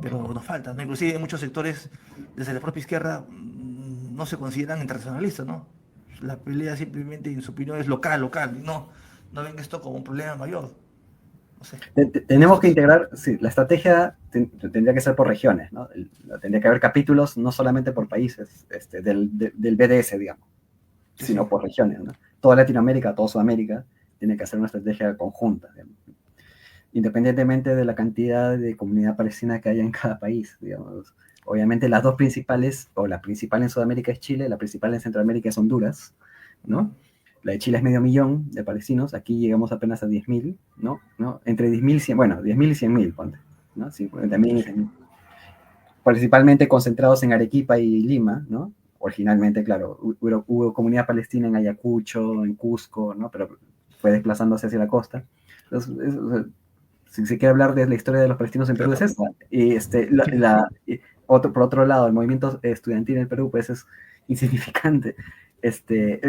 Pero nos falta, ¿no? Inclusive en muchos sectores, desde la propia izquierda, no se consideran internacionalistas, ¿no? La pelea simplemente, en su opinión, es local, local. No ven esto como un problema mayor. No sé. tenemos que integrar, sí, la estrategia tendría que ser por regiones, ¿no? Tendría que haber capítulos no solamente por países del BDS, digamos, Sí, sino sí. por regiones, ¿no? Toda Latinoamérica, toda Sudamérica tiene que hacer una estrategia conjunta, digamos, independientemente de la cantidad de comunidad palestina que haya en cada país, digamos. Obviamente las dos principales, o la principal en Sudamérica es Chile, la principal en Centroamérica es Honduras, ¿no? La de Chile es 500.000 de palestinos, aquí llegamos apenas a 10.000, ¿no? Entre 10.000 y 100, bueno, 10.000 y 100.000, ponte, ¿no? 50.000 y 100.000. Principalmente concentrados en Arequipa y Lima, ¿no? Originalmente, claro, hubo comunidad palestina en Ayacucho, en Cusco, ¿no? Pero fue desplazándose hacia la costa. Entonces, si se quiere hablar de la historia de los palestinos en Perú es esa. Y por otro lado, el movimiento estudiantil en Perú pues es insignificante.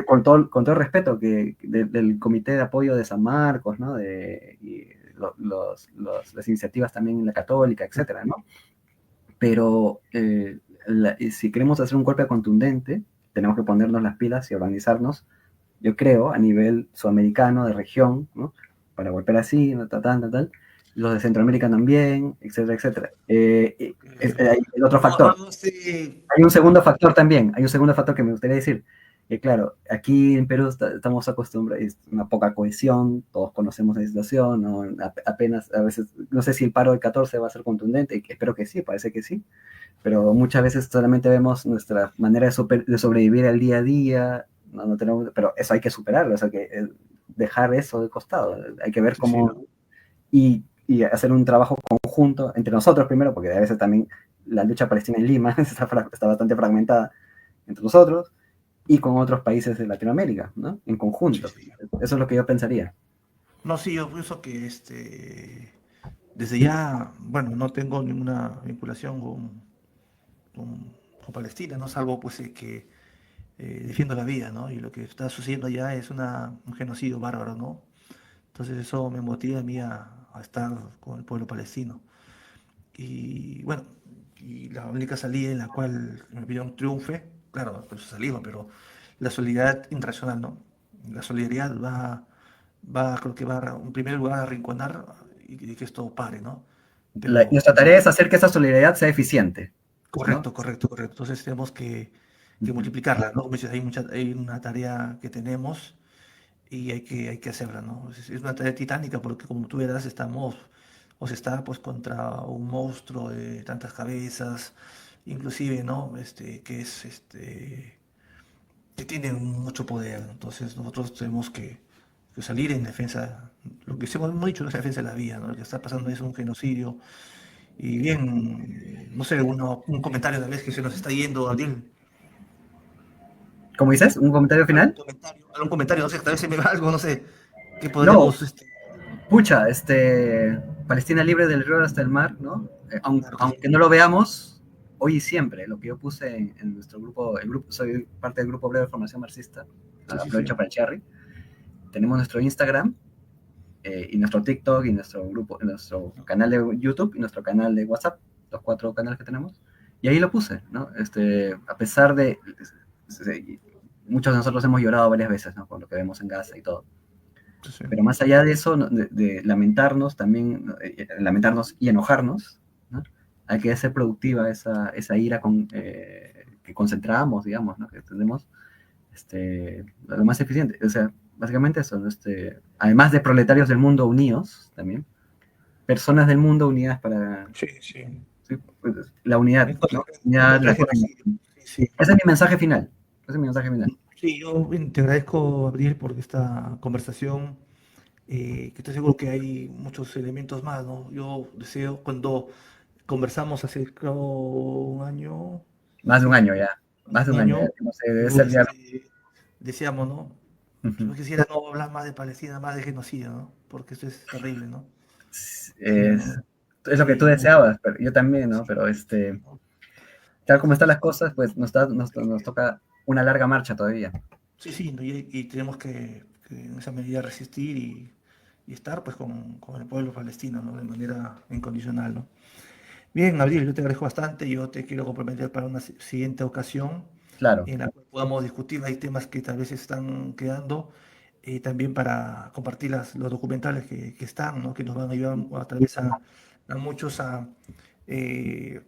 Con todo el respeto del Comité de Apoyo de San Marcos, ¿no? Las iniciativas también en la Católica, etcétera, ¿no? Pero si queremos hacer un golpe contundente, tenemos que ponernos las pilas y organizarnos, yo creo, a nivel sudamericano, de región, ¿no? Para golpear así, ¿no? Tal. Los de Centroamérica también, etcétera, etcétera. Hay el otro factor. Hay un segundo factor también, hay un segundo factor que me gustaría decir. Claro, aquí en Perú estamos acostumbrados a una poca cohesión, todos conocemos la situación, ¿no? Apenas, a veces, no sé si el paro del 14 va a ser contundente, espero que sí, parece que sí, pero muchas veces solamente vemos nuestra manera de sobrevivir al día a día, no tenemos, pero eso hay que superarlo, hay que dejar eso de costado, hay que ver cómo, y hacer un trabajo conjunto entre nosotros primero, porque a veces también la lucha palestina en Lima está bastante fragmentada entre nosotros y con otros países de Latinoamérica, ¿no? En conjunto. Sí. Eso es lo que yo pensaría. No, sí, yo pienso que desde ya, bueno, no tengo ninguna vinculación con Palestina, ¿no? Salvo pues que defiendo la vida, ¿no? Y lo que está sucediendo allá es un genocidio bárbaro, ¿no? Entonces eso me motiva a mí a estar con el pueblo palestino. Y bueno, y la única salida en la cual me pidieron triunfe, claro, el socialismo, pero la solidaridad internacional, ¿no? La solidaridad creo que va en primer lugar a arrinconar y que esto pare, ¿no? Pero Nuestra tarea es hacer que esa solidaridad sea eficiente. correcto, ¿no? correcto. Entonces tenemos que multiplicarla, ¿no? Hay una tarea que tenemos y hay que hacerla, ¿no? Es una tarea titánica porque como tú verás se está pues contra un monstruo de tantas cabezas, inclusive, ¿no? Que tiene mucho poder. Entonces nosotros tenemos que salir en defensa, lo que hemos dicho, no es la defensa de la vida, ¿no? Lo que está pasando es un genocidio. Y bien, no sé, un comentario tal vez que se nos está yendo, Ariel. ¿Cómo dices? ¿Un comentario final? Algún comentario, no sé, tal vez se me va algo, no sé, que podríamos... No, pucha, Palestina libre del río hasta el mar, ¿no? Aunque no lo veamos, hoy y siempre, lo que yo puse en nuestro grupo, soy parte del grupo Breve de Formación Marxista, aprovecho para el cherry, tenemos nuestro Instagram, y nuestro TikTok, y nuestro canal de YouTube, y nuestro canal de WhatsApp, los 4 canales que tenemos, y ahí lo puse, ¿no? A pesar de, muchos de nosotros hemos llorado varias veces, ¿no? Por lo que vemos en Gaza y todo. Pero más allá de eso, de lamentarnos también, lamentarnos y enojarnos, ¿no? Hay que hacer productiva esa ira que concentramos, digamos, ¿no? Que tenemos lo más eficiente. O sea, básicamente eso, además de proletarios del mundo unidos, también, personas del mundo unidas para pues, la unidad. ¿no? Ese es mi mensaje final. Sí, yo te agradezco, Abril, por esta conversación, que estoy seguro que hay muchos elementos más, ¿no? Yo deseo, cuando conversamos hace creo, un año, Más de un año ya. Más de un año. No sé, debe ser ya... Decíamos, ¿no? Yo quisiera no hablar más de Palestina, más de genocidio, ¿no? Porque esto es terrible, ¿no? Es lo que tú deseabas, pero yo también, ¿no? Pero tal como están las cosas, pues nos toca una larga marcha todavía. Sí, y tenemos que en esa medida resistir y estar pues con el pueblo palestino, ¿no? De manera incondicional, ¿no? Bien, Abril, yo te agradezco bastante, yo te quiero comprometer para una siguiente ocasión Claro. en la cual podamos discutir, hay temas que tal vez están quedando, también para compartir los documentales que están, ¿no? Que nos van a ayudar tal vez a muchos eh,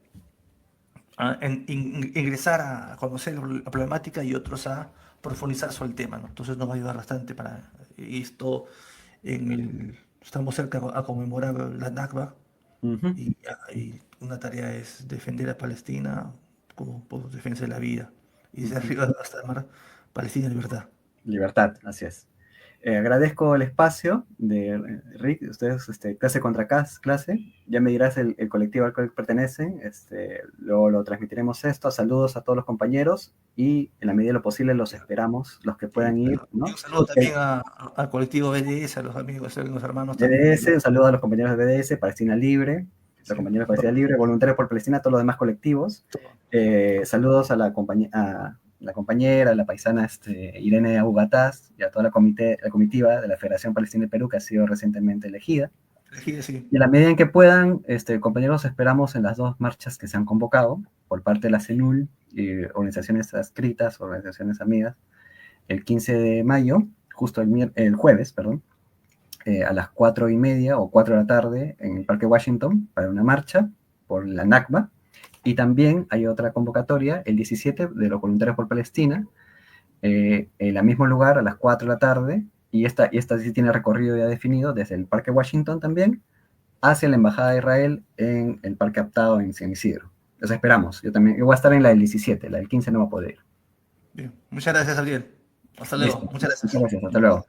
ingresar a conocer la problemática y otros a profundizar sobre el tema, ¿no? Entonces nos va a ayudar bastante para esto. Estamos cerca a conmemorar la Nakba y una tarea es defender a Palestina como por defensa de la vida y desde arriba hasta el mar, Palestina libertad. Libertad, así es. Agradezco el espacio de Rick, ustedes, clase contra clase, ya me dirás el colectivo al cual pertenecen, luego lo transmitiremos esto, saludos a todos los compañeros y en la medida de lo posible los esperamos, los que puedan ir, ¿no? Un saludo también al colectivo BDS, a los amigos, a los hermanos BDS, también. un saludo a los compañeros de BDS, Palestina Libre, los compañeros de Palestina Libre, Voluntarios por Palestina, todos los demás colectivos, saludos a la compañera, la paisana Irene Abugataz y a toda la comitiva de la Federación Palestina de Perú que ha sido recientemente elegida. Sí. Y en la medida en que puedan, compañeros, esperamos en las 2 marchas que se han convocado por parte de la CENUL y organizaciones adscritas, organizaciones amigas, el 15 de mayo, justo el jueves, perdón, a las 4:30 o 4 de la tarde en el Parque Washington para una marcha por la Nakba. Y también hay otra convocatoria, el 17, de los Voluntarios por Palestina, en el mismo lugar a las 4 de la tarde, y esta sí tiene recorrido ya definido desde el Parque Washington también, hacia la Embajada de Israel en el Parque Aptado en San Isidro. Los esperamos. Yo voy a estar en la del 17, la del 15 no va a poder ir. Bien, muchas gracias, Gabriel. Hasta luego. Listo. Muchas gracias. Muchas gracias. Hasta luego.